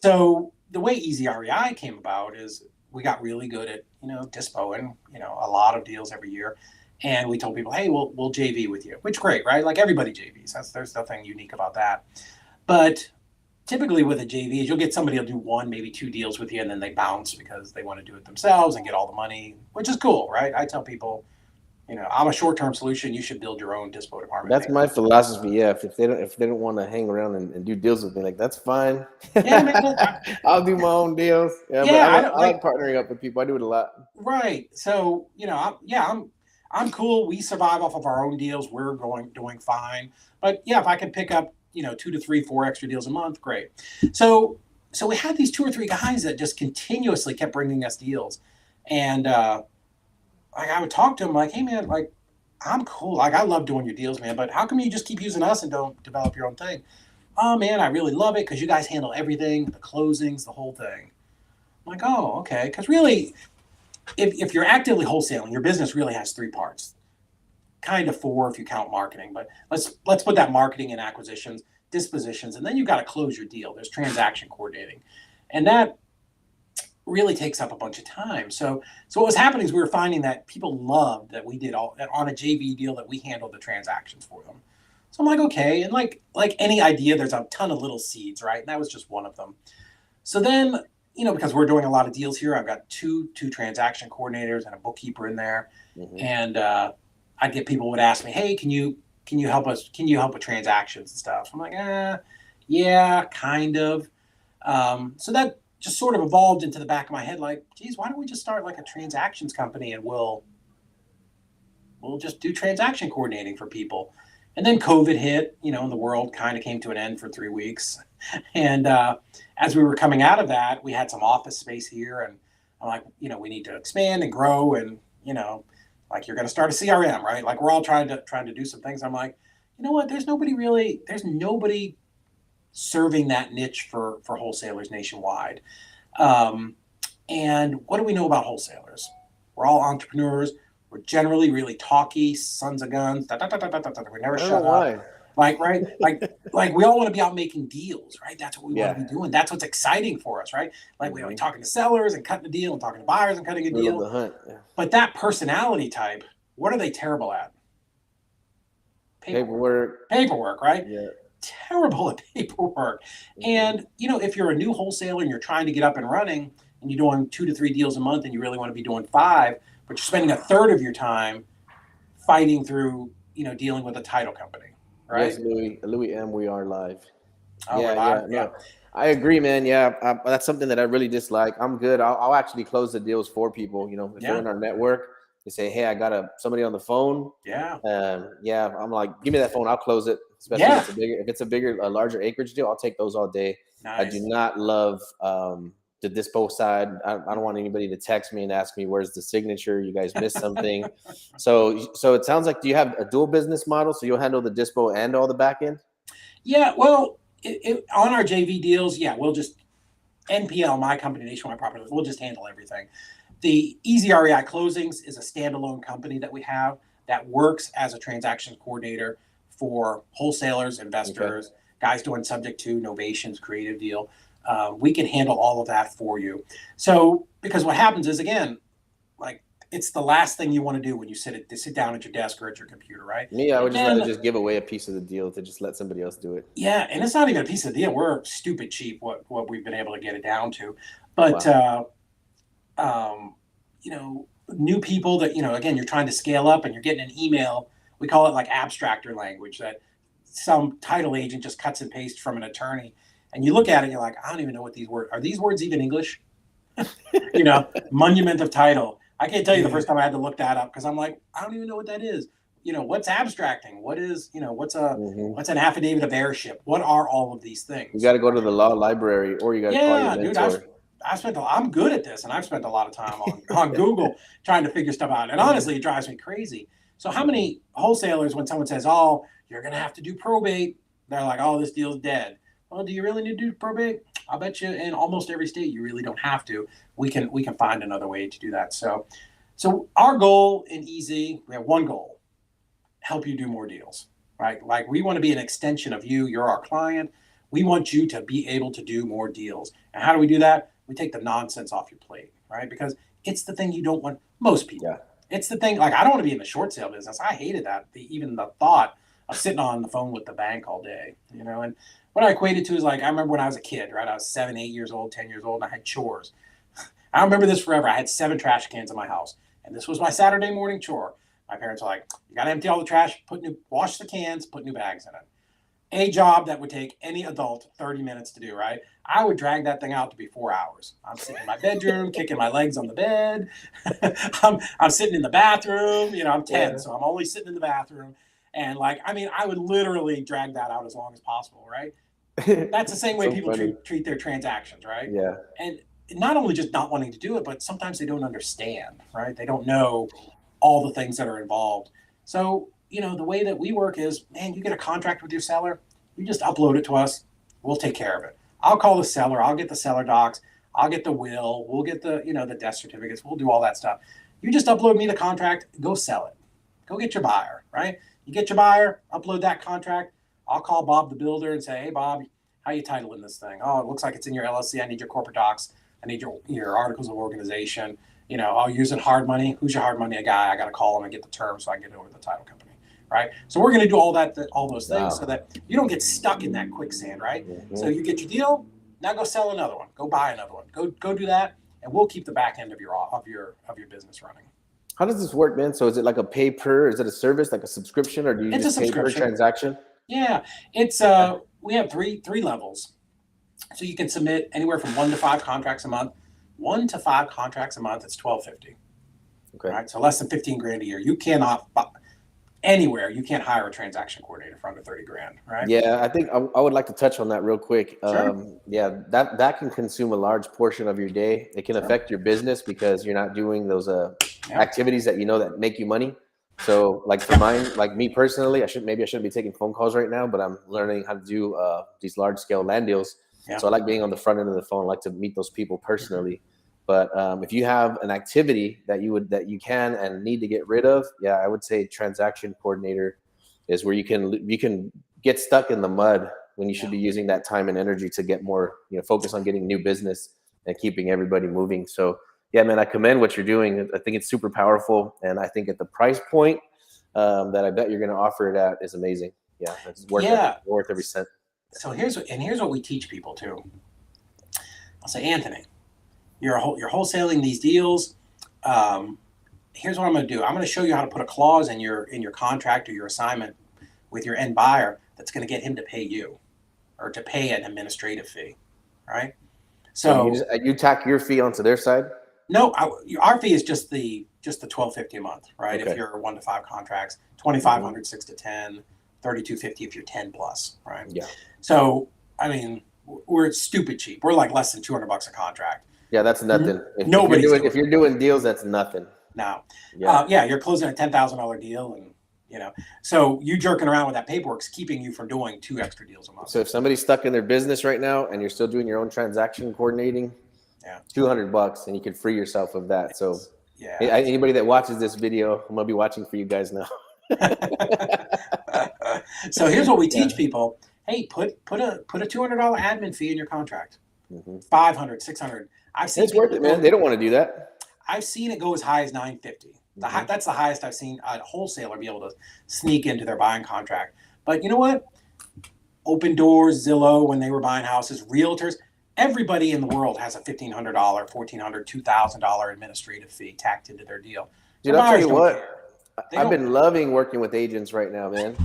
So the way Easy REI came about is we got really good at, dispoing, a lot of deals every year. And we told people, hey, we'll JV with you, which great, right? Like everybody JVs. There's nothing unique about that. But typically with a JV, you'll get somebody who'll do 1, maybe 2 deals with you, and then they bounce because they want to do it themselves and get all the money, which is cool, right? I tell people, I'm a short-term solution. You should build your own dispo department. That's my philosophy. Yeah, if they don't want to hang around and do deals with me, like that's fine. Yeah, man. I'll do my own deals. Yeah, but I like partnering up with people. I do it a lot. Right. So I'm cool. We survive off of our own deals. We're doing fine. But yeah, if I can pick up 2 to 3, 4 extra deals a month, great. So we had these 2 or 3 guys that just continuously kept bringing us deals, and I would talk to them like, hey man, like I'm cool. Like I love doing your deals, man, but how come you just keep using us and don't develop your own thing? Oh man, I really love it because you guys handle everything, the closings, the whole thing. I'm like, oh, okay. Because really, if you're actively wholesaling, your business really has 3 parts. Kind of 4 if you count marketing, but let's put that marketing and acquisitions, dispositions, and then you've got to close your deal. There's transaction coordinating. And that really takes up a bunch of time. So what was happening is we were finding that people loved that we did all on a JV deal, that we handled the transactions for them. So I'm like, okay. And like any idea, there's a ton of little seeds, right? And that was just one of them. So then, because we're doing a lot of deals here, I've got two transaction coordinators and a bookkeeper in there. And I'd get people would ask me, hey, can you help us? Can you help with transactions and stuff? So I'm like, yeah, kind of. So that just sort of evolved into the back of my head, like, geez, why don't we just start like a transactions company, and we'll just do transaction coordinating for people. And then COVID hit, and the world kind of came to an end for 3 weeks. And as we were coming out of that, we had some office space here, and I'm like, we need to expand and grow, and like you're going to start a CRM, right? Like we're all trying to do some things. I'm like, you know what? There's nobody serving that niche for wholesalers nationwide. And what do we know about wholesalers? We're all entrepreneurs. We're generally really talky, sons of guns. We never shut up. Like, right? Like we all want to be out making deals, right? That's what we want to be doing. That's what's exciting for us, right? Like we want to be talking to sellers and cutting a deal, and talking to buyers and cutting a deal. The hunt. Yeah. But that personality type, what are they terrible at? Paperwork, right? Yeah. Terrible at paperwork. And if you're a new wholesaler and you're trying to get up and running, and you're doing 2 to 3 deals a month, and you really want to be doing 5, but you're spending a third of your time fighting through, dealing with a title company, right? Yes, Louis M. We are live. Oh, yeah. I agree, man. Yeah, that's something that I really dislike. I'm good. I'll actually close the deals for people. You know, if they're in our network, they say, "Hey, I got somebody on the phone." Yeah. Yeah. I'm like, give me that phone. I'll close it. Especially if it's a larger acreage deal, I'll take those all day. Nice. I do not love the dispo side. I don't want anybody to text me and ask me where's the signature. You guys missed something. So it sounds like, do you have a dual business model? So you'll handle the dispo and all the back end? Yeah. Well, on our JV deals, we'll just NPL, my company, Nationwide Property, we'll just handle everything. The Easy REI Closings is a standalone company that we have that works as a transaction coordinator for wholesalers, investors, guys doing subject to novations, creative deal. We can handle all of that for you. So, because what happens is, again, like, it's the last thing you want to do when you sit down at your desk or at your computer, right? Me, I would just rather just give away a piece of the deal to just let somebody else do it. Yeah, and it's not even a piece of the deal. We're stupid cheap what we've been able to get it down to. But new people that, again, you're trying to scale up and you're getting an email. We call it like abstractor language, that some title agent just cuts and pastes from an attorney. And you look at it and you're like, I don't even know what these words are. These words even English? Monument of title. I can't tell you the first time I had to look that up because I'm like, I don't even know what that is. What's abstracting? What is, what's an affidavit of heirship? What are all of these things? You got to go to the law library, or you got to call your mentor. Dude, I'm good at this, and I've spent a lot of time on Google trying to figure stuff out. And honestly, it drives me crazy. So how many wholesalers, when someone says, "Oh, you're going to have to do probate," they're like, "Oh, this deal's dead." Well, do you really need to do probate? I'll bet you in almost every state you really don't have to. We can find another way to do that. So our goal in Easy, we have one goal: help you do more deals, right? Like, we want to be an extension of you. You're our client. We want you to be able to do more deals. And how do we do that? We take the nonsense off your plate, right? Because it's the thing you don't want, most people. Yeah. It's the thing, like, I don't want to be in the short sale business. I hated that, even the thought of sitting on the phone with the bank all day, and what I equated to is, like, I remember when I was a kid, right? I was 7, 8 years old, 10 years old, and I had chores. I remember this forever. I had 7 trash cans in my house, and this was my Saturday morning chore. My parents were like, you got to empty all the trash, wash the cans, put new bags in it. A job that would take any adult 30 minutes to do, right? I would drag that thing out to be 4 hours. I'm sitting in my bedroom, kicking my legs on the bed. I'm sitting in the bathroom. I'm 10, so I'm only sitting in the bathroom. And, like, I would literally drag that out as long as possible, right? That's the same way people treat their transactions, right? Yeah. And not only just not wanting to do it, but sometimes they don't understand, right? They don't know all the things that are involved. So, the way that we work is, man, you get a contract with your seller, you just upload it to us. We'll take care of it. I'll call the seller. I'll get the seller docs. I'll get the will. We'll get the, the death certificates. We'll do all that stuff. You just upload me the contract. Go sell it. Go get your buyer, right? You get your buyer, upload that contract. I'll call Bob the builder and say, hey, Bob, how you titling this thing? Oh, it looks like it's in your LLC. I need your corporate docs. I need your articles of organization. I'll use it hard money. Who's your hard money guy? I got to call him and get the terms so I can get it over to the title company. Right. So we're going to do all those things so that you don't get stuck in that quicksand. Right. Mm-hmm. So you get your deal. Now go sell another one. Go buy another one. Go do that. And we'll keep the back end of your business running. How does this work, man? So is it like a pay per? Is it a service, like a subscription, or do you just pay per transaction? Yeah. It's we have three levels. So you can submit anywhere from 1 to 5 contracts a month. 1 to 5 contracts a month, it's $1,250. Okay. Right. So less than $15,000 a year. You cannot anywhere. You can't hire a transaction coordinator for under $30,000, right? Yeah, I think I would like to touch on that real quick. Sure. Yeah, that can consume a large portion of your day. It can affect your business because you're not doing those activities that that make you money. So, like, for mine, like me personally, I shouldn't be taking phone calls right now, but I'm learning how to do these large scale land deals. Yeah. So I like being on the front end of the phone. I like to meet those people personally. But if you have an activity that you can and need to get rid of, yeah, I would say transaction coordinator is where you can get stuck in the mud when you should be using that time and energy to get more, focus on getting new business and keeping everybody moving. So yeah, man, I commend what you're doing. I think it's super powerful, and I think at the price point that I bet you're going to offer it at is amazing. Yeah, it's worth every cent. So here's what we teach people too. I'll say, Anthony, you're wholesaling these deals. Here's what I'm going to do. I'm going to show you how to put a clause in your contract or your assignment with your end buyer that's going to get him to pay you, or to pay an administrative fee. right? So So you tack your fee onto their side? No, our fee is just the $12.50 a month, right? Okay. If you're 1 to 5 contracts, 2,500, 6 to 10, 32.50 if you're 10 plus, right? Yeah. So I mean, we're stupid cheap. We're like less than $200 a contract. Yeah, that's nothing. Nobody's if you're doing deals, that's nothing. No. Yeah. You're closing a $10,000 deal, and so you jerking around with that paperwork is keeping you from doing 2 extra deals a month. So if somebody's stuck in their business right now and you're still doing your own transaction coordinating, $200 and you can free yourself of that. So anybody that watches this video, I'm gonna be watching for you guys now. So here's what we teach people. Hey, put a $200 admin fee in your contract. 500, 600. I've seen it's worth it, man. They don't want to do that. I've seen it go as high as $950. That's the highest I've seen a wholesaler be able to sneak into their buying contract. But you know what? Open Doors, Zillow, when they were buying houses, realtors, everybody in the world has a $1,500, $1,400, $2,000 administrative fee tacked into their deal. Dude, I'll tell you what. I've been loving working with agents right now, man.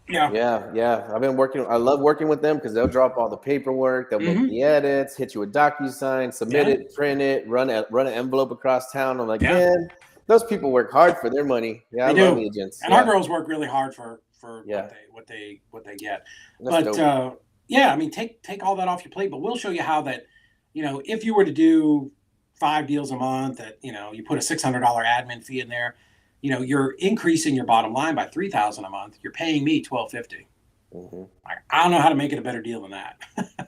Yeah. I've been working. I love working with them because they'll drop all the paperwork. They'll make the edits, hit you with DocuSign, submit it, print it, run an envelope across town. I'm like, man, those people work hard for their money. Yeah, I love agents. And our girls work really hard for what they get. That's dope. I mean, take all that off your plate. But we'll show you how that, if you were to do 5 deals a month, that you put a $600 admin fee in there. You're increasing your bottom line by $3,000 a month. You're paying me $1,250. I don't know how to make it a better deal than that.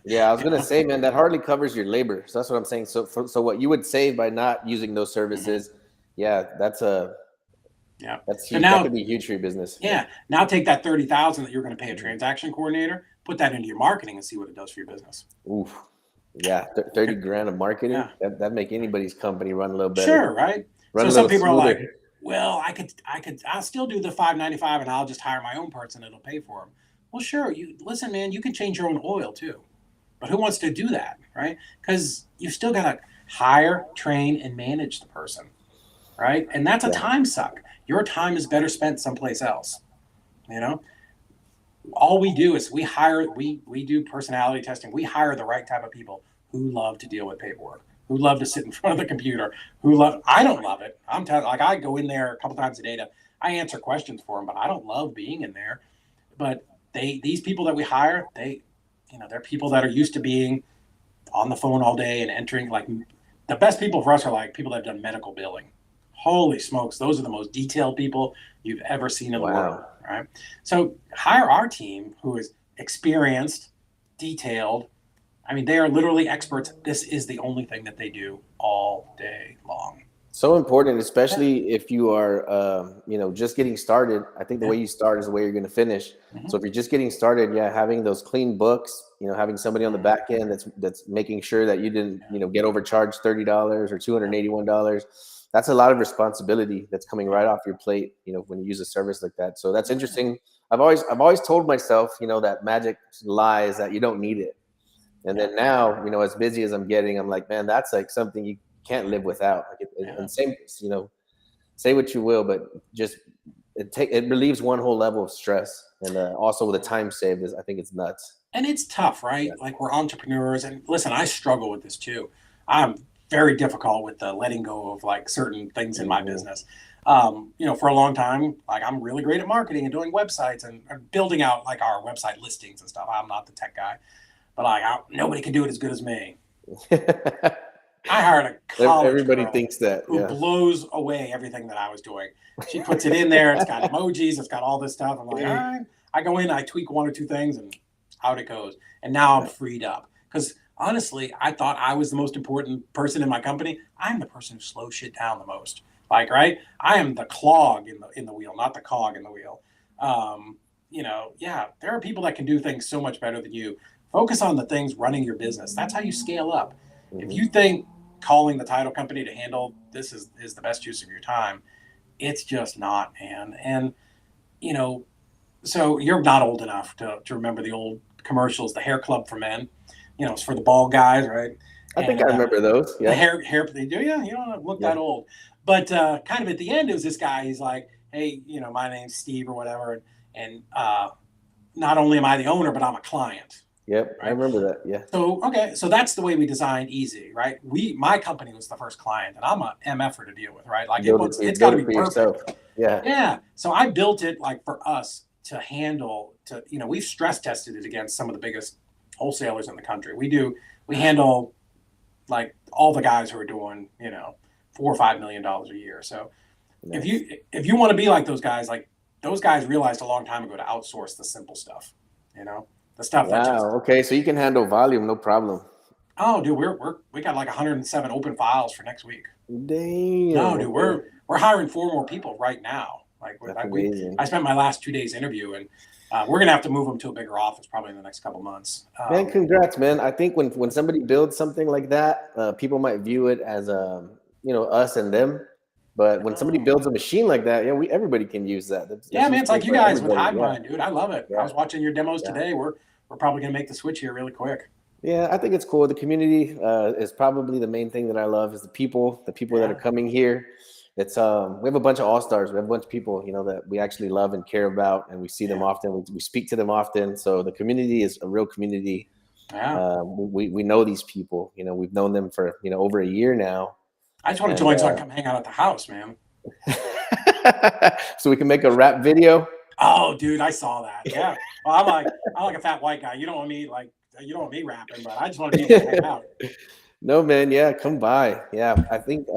Yeah, I was gonna say, man, that hardly covers your labor. So that's what I'm saying. So what you would save by not using those services, that's huge. So now, that could be huge for your business. Yeah. Now take that $30,000 that you're going to pay a transaction coordinator, put that into your marketing, and see what it does for your business. Oof. Yeah, $30,000 of marketing. Yeah. That make anybody's company run a little better. Sure, right? So some people are like, well, I'll still do the $595 and I'll just hire my own person and it'll pay for them. Well, sure. Listen, man, you can change your own oil too. But who wants to do that, right? Because you still got to hire, train, and manage the person, right? And that's a time suck. Your time is better spent someplace else. All we do is we do personality testing. We hire the right type of people who love to deal with paperwork, who love to sit in front of the computer, I don't love it. I'm telling you, I go in there a couple times a day I answer questions for them, but I don't love being in there. But these people that we hire, they're people that are used to being on the phone all day and entering. Like, the best people for us are like people that have done medical billing. Holy smokes, those are the most detailed people you've ever seen in the world, right? So hire our team who is experienced, detailed. I mean, they are literally experts. This is the only thing that they do all day long. So important, especially if you are, just getting started. I think the way you start is the way you're going to finish. So if you're just getting started, having those clean books, having somebody on the back end that's making sure that you didn't, get overcharged $30 or $281. That's a lot of responsibility that's coming right off your plate, when you use a service like that. So that's interesting. I've always told myself, that magic lie is that you don't need it. And then now, as busy as I'm getting, I'm like, man, that's like something you can't live without. And same, say what you will, but just it relieves one whole level of stress. And also with the time saved I think it's nuts. And it's tough, right? Like, we're entrepreneurs, and listen, I struggle with this too. I'm very difficult with the letting go of like certain things in my business. For a long time, like, I'm really great at marketing and doing websites and building out like our website listings and stuff. I'm not the tech guy, but like, nobody can do it as good as me. I hired a college Everybody girl thinks that who blows away everything that I was doing. She puts it in there. It's got emojis. It's got all this stuff. I'm like, all right. I go in, I tweak 1 or 2 things, and out it goes. And now I'm freed up because, honestly, I thought I was the most important person in my company. I'm the person who slows shit down the most. Like, right? I am the clog in the wheel, not the cog in the wheel. There are people that can do things so much better than you. Focus on the things running your business. That's how you scale up. If you think calling the title company to handle this is the best use of your time, it's just not, man. And, so you're not old enough to remember the old commercials, the hair club for men. It's for the bald guys, right? I think I remember those. Yeah. The hair they do. Yeah, you don't look that old. But kind of at the end, it was this guy. He's like, hey, my name's Steve or whatever. And not only am I the owner, but I'm a client. Yep, right? I remember that. Yeah. So okay, so that's the way we designed Easy, right? My company was the first client, and I'm a MFer to deal with, right? Like it's got to Build it be for perfect. yourself. Yeah. Yeah. So I built it like for us to handle. We've stress tested it against some of the biggest wholesalers in the country. We handle like all the guys who are doing $4 or $5 million a year. So Nice. if you want to be like those guys realized a long time ago to outsource the simple stuff, the stuff that just. Okay, so you can handle volume, no problem. Oh, dude, we got like 107 open files for next week. Damn. No, dude, we're hiring 4 more people right now. That's amazing. I spent my last 2 days interviewing. We're gonna have to move them to a bigger office probably in the next couple months. Man, congrats, man. I think when somebody builds something like that, people might view it as us and them. But when somebody builds a machine like that, everybody can use that. That's man, it's like you guys with HiveMind, dude. I love it. Yeah. I was watching your demos today. We're probably gonna make the switch here really quick. Yeah, I think it's cool. The community is probably the main thing that I love is the people that are coming here. It's we have a bunch of all-stars. We have a bunch of people, that we actually love and care about, and we see them often. We speak to them often. So the community is a real community. Yeah. We know these people. We've known them for over a year now. I just want to join so I can come hang out at the house, man. So we can make a rap video. Oh, dude, I saw that. Yeah. Well, I'm like a fat white guy. You don't want me rapping, but I just want to be able to hang out. No, man. Yeah, come by. Yeah, I think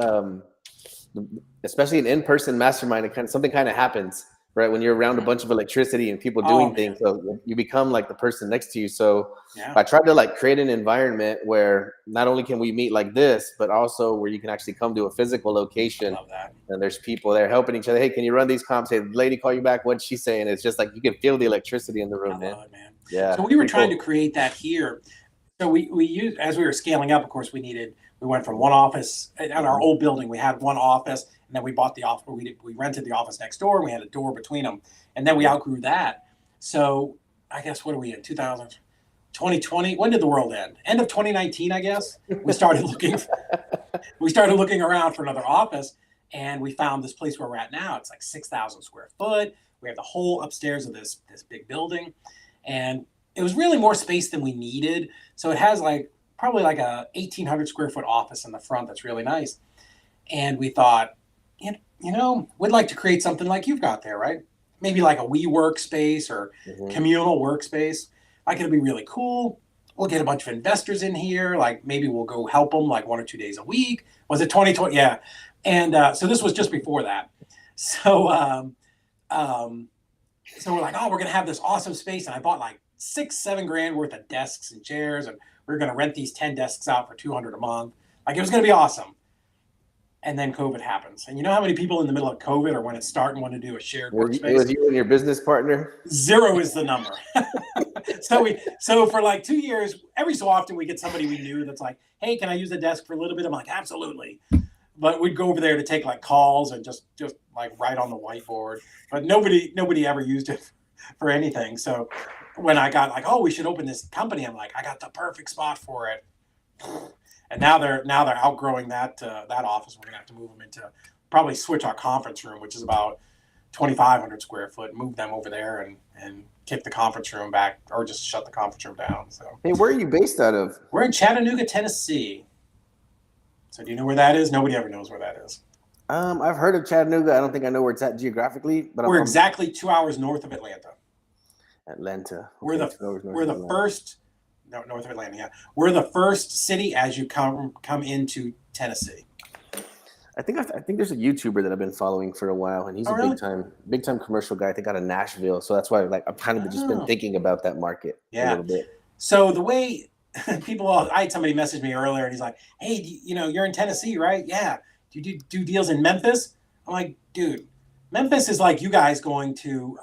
especially an in-person mastermind, something kind of happens, right? When you're around a bunch of electricity and people doing things, so you become like the person next to you. So I tried to create an environment where not only can we meet like this, but also where you can actually come to a physical location. I love that. And there's people there helping each other. Hey, can you run these comps? Hey, lady, call you back. What's she saying? It's just like you can feel the electricity in the room, man. Love it, man. Yeah. So we were trying to create that here. So we used, as we were scaling up, of course, we went from one office at our old building. We had one office, and then we bought the office. We rented the office next door. And we had a door between them, and then we outgrew that. So I guess what are we in 2020? When did the world end? End of 2019, I guess. We started looking. We started looking around for another office, and we found this place where we're at now. It's like 6,000 square foot. We have the whole upstairs of this big building, and it was really more space than we needed. So it has probably like a 1,800 square foot office in the front that's really nice. And we thought, we'd like to create something like you've got there, right? Maybe like a WeWork space or communal workspace. Like it'll be really cool. We'll get a bunch of investors in here. Like maybe we'll go help them like 1 or 2 days a week. Was it 2020? Yeah. And so this was just before that. So so we're like, we're going to have this awesome space. And I bought like $6-7 grand worth of desks and chairs, and we were going to rent these 10 desks out for $200 a month. Like it was going to be awesome. And then COVID happens. And you know how many people in the middle of COVID or when it's starting want to do a shared workspace? It was you and your business partner? 0 is the number. So for like 2 years, every so often we get somebody we knew that's like, hey, can I use the desk for a little bit? I'm like, absolutely. But we'd go over there to take like calls and just like write on the whiteboard. But nobody ever used it for anything. So when I got like, we should open this company, I'm like, I got the perfect spot for it. And now they're outgrowing that office. We're gonna have to move them into probably switch our conference room, which is about 2,500 square foot, move them over there and kick the conference room back, or just shut the conference room down. So hey, where are you based out of? We're in Chattanooga, Tennessee. So do you know where that is? Nobody ever knows where that is. I've heard of Chattanooga. I don't think I know where it's at geographically, but we're exactly 2 hours north of Atlanta. Atlanta. We're the first. No, north of Atlanta. Yeah, we're the first city as you come into Tennessee. I think there's a YouTuber that I've been following for a while, and he's big time commercial guy. I think out of Nashville. So that's why I've kind of just been thinking about that market a little bit. So the way I had somebody message me earlier, and he's like, "Hey, you're in Tennessee, right? Yeah. Do you do deals in Memphis?" I'm like, dude, Memphis is like you guys going to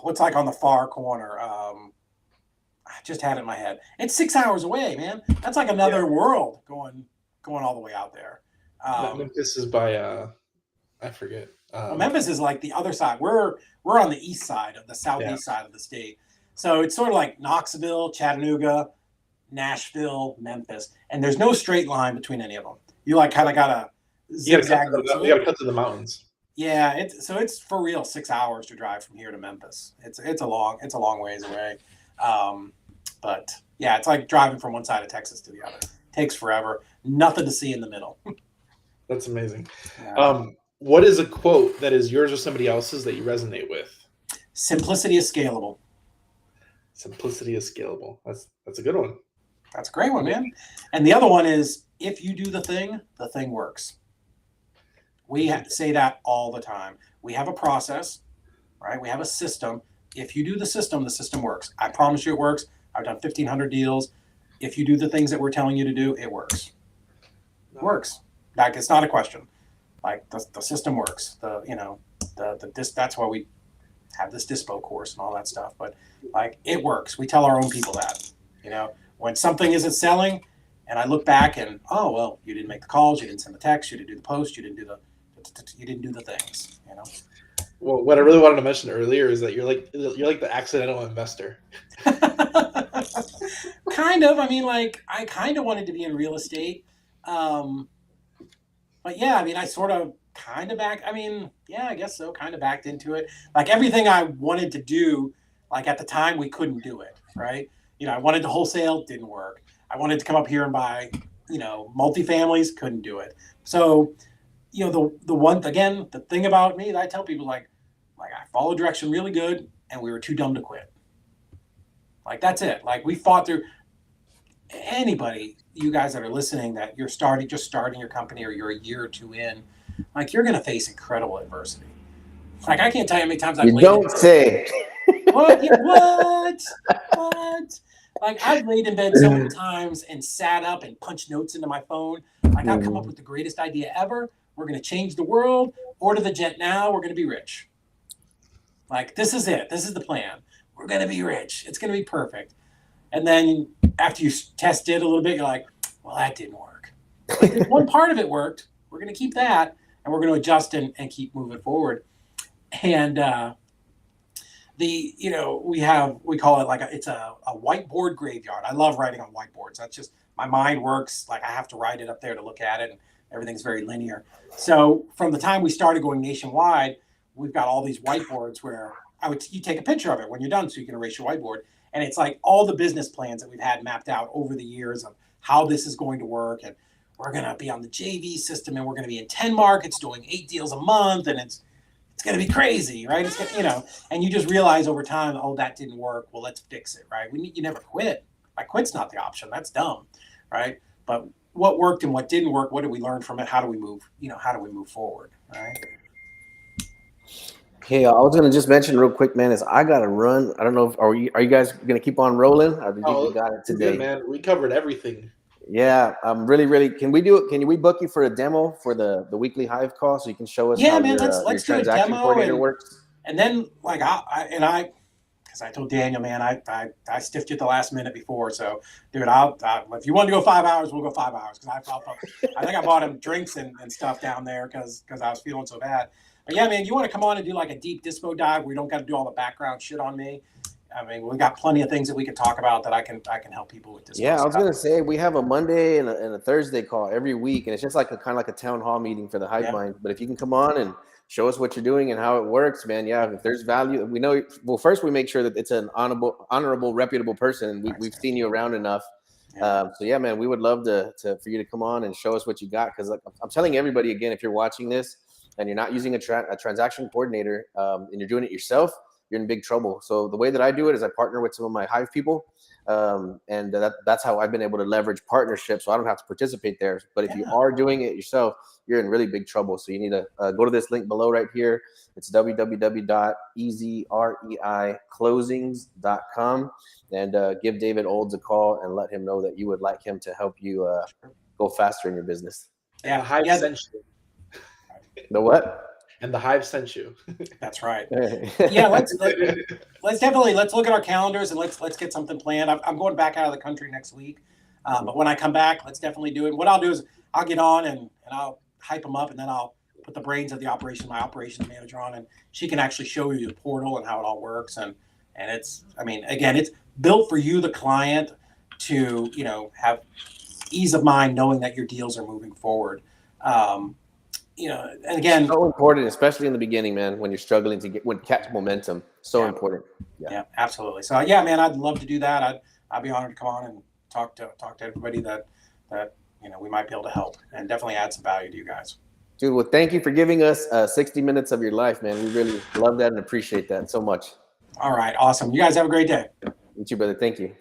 what's like on the far corner. I just had it in my head. It's 6 hours away, man. That's like another world going all the way out there. Memphis is by I forget. Memphis is like the other side. We're on the east side of the southeast side of the state. So it's sort of like Knoxville, Chattanooga, Nashville, Memphis, and there's no straight line between any of them. You like kind of gotta zigzag. You gotta cut to the mountains. Yeah, it's for real 6 hours to drive from here to Memphis. It's a long ways away. But yeah, it's like driving from one side of Texas to the other. Takes forever. Nothing to see in the middle. That's amazing. Yeah. What is a quote that is yours or somebody else's that you resonate with? Simplicity is scalable. Simplicity is scalable. That's a good one. That's a great one, man. And the other one is, if you do the thing works. We say that all the time. We have a process, right? We have a system. If you do the system works. I promise you it works. I've done 1,500 deals. If you do the things that we're telling you to do, it works. It works. Like, it's not a question. Like, the system works. That's why we have this Dispo course and all that stuff. But like, it works. We tell our own people that, when something isn't selling, and I look back and, oh, well, you didn't make the calls, you didn't send the text, you didn't do the post, you didn't do the things, Well, what I really wanted to mention earlier is that you're like the accidental investor. Kind of. I mean, like, I kind of wanted to be in real estate. But yeah, I mean, I sort of kind of I guess so. Kind of backed into it. Like, everything I wanted to do, like, at the time, we couldn't do it, right? I wanted to wholesale, didn't work. I wanted to come up here and buy, multifamilies, couldn't do it. So, the thing about me that I tell people, like I followed direction really good, and we were too dumb to quit. Like, that's it. Like, we fought through. Anybody, you guys that are listening, that you're just starting your company, or you're a year or two in, like, you're going to face incredible adversity. Like, I can't tell you how many times I've don't say. What? What? Like, I've laid in bed so many times and sat up and punched notes into my phone. Like, I've come up with the greatest idea ever. We're going to change the world. Order the jet now. We're going to be rich. Like, this is it. This is the plan. We're going to be rich. It's going to be perfect. And then after you test it a little bit, you're like, well, that didn't work. But one part of it worked. We're going to keep that, and we're going to adjust and keep moving forward. And we call it like it's a whiteboard graveyard. I love writing on whiteboards. That's just, my mind works. Like, I have to write it up there to look at it, and everything's very linear. So from the time we started going nationwide, we've got all these whiteboards where you take a picture of it when you're done so you can erase your whiteboard. And it's like all the business plans that we've had mapped out over the years of how this is going to work. And we're going to be on the JV system, and we're going to be in 10 markets doing 8 deals a month. And it's going to be crazy, right? It's gonna, and you just realize over time, oh, that didn't work. Well, let's fix it, right? You never quit. Like, quit's not the option. That's dumb, right? But what worked and what didn't work, what did we learn from it? How do we move, how do we move forward, right? Hey, I was gonna just mention real quick, man, is I gotta run. I don't know are you guys gonna keep on rolling? Or did you got it today? Good, man. We covered everything. Yeah, I'm really. Can we book you for a demo for the weekly Hive call so you can show us how let's your do a demo coordinator works? And then, like, because I told Daniel, man, I stiffed you at the last minute before. So, dude, if you want to go 5 hours, we'll go 5 hours. Because I think I bought him drinks and stuff down there because I was feeling so bad. But yeah, man, you want to come on and do like a deep dispo dive where you don't got to do all the background shit on me. I mean, we got plenty of things that we can talk about that I can help people with this. Yeah, I was gonna say we have a Monday and a Thursday call every week, and it's just like kind of like a town hall meeting for the Hive Mind. But if you can come on and show us what you're doing and how it works, man, yeah, if there's value, we know. Well, first we make sure that it's an honorable, reputable person. We've seen you around enough. So yeah, man, we would love for you to come on and show us what you got. Because like, I'm telling everybody again, if you're watching this and you're not using a transaction coordinator and you're doing it yourself, you're in big trouble. So the way that I do it is I partner with some of my Hive people, and that's how I've been able to leverage partnerships, so I don't have to participate there. But if you are doing it yourself, you're in really big trouble. So you need to go to this link below right here. It's www.easyreiclosings.com, and give David Olds a call and let him know that you would like him to help you go faster in your business. Yeah, Hive sent you. The what? And the Hive sent you. That's right. Yeah, let's definitely look at our calendars and let's get something planned. I'm going back out of the country next week, but when I come back, let's definitely do it. What I'll do is I'll get on and I'll hype them up, and then I'll put the brains of my operations manager on, and she can actually show you the portal and how it all works. And it's, I mean, again, it's built for you, the client, to have ease of mind knowing that your deals are moving forward. and again, so important, especially in the beginning, man, when you're struggling to catch momentum. So important. Yeah, absolutely. So yeah, man, I'd love to do that. I'd be honored to come on and talk to everybody that we might be able to help, and definitely add some value to you guys. Dude, well, thank you for giving us 60 minutes of your life, man. We really love that and appreciate that so much. All right, awesome. You guys have a great day. You too, brother. Thank you.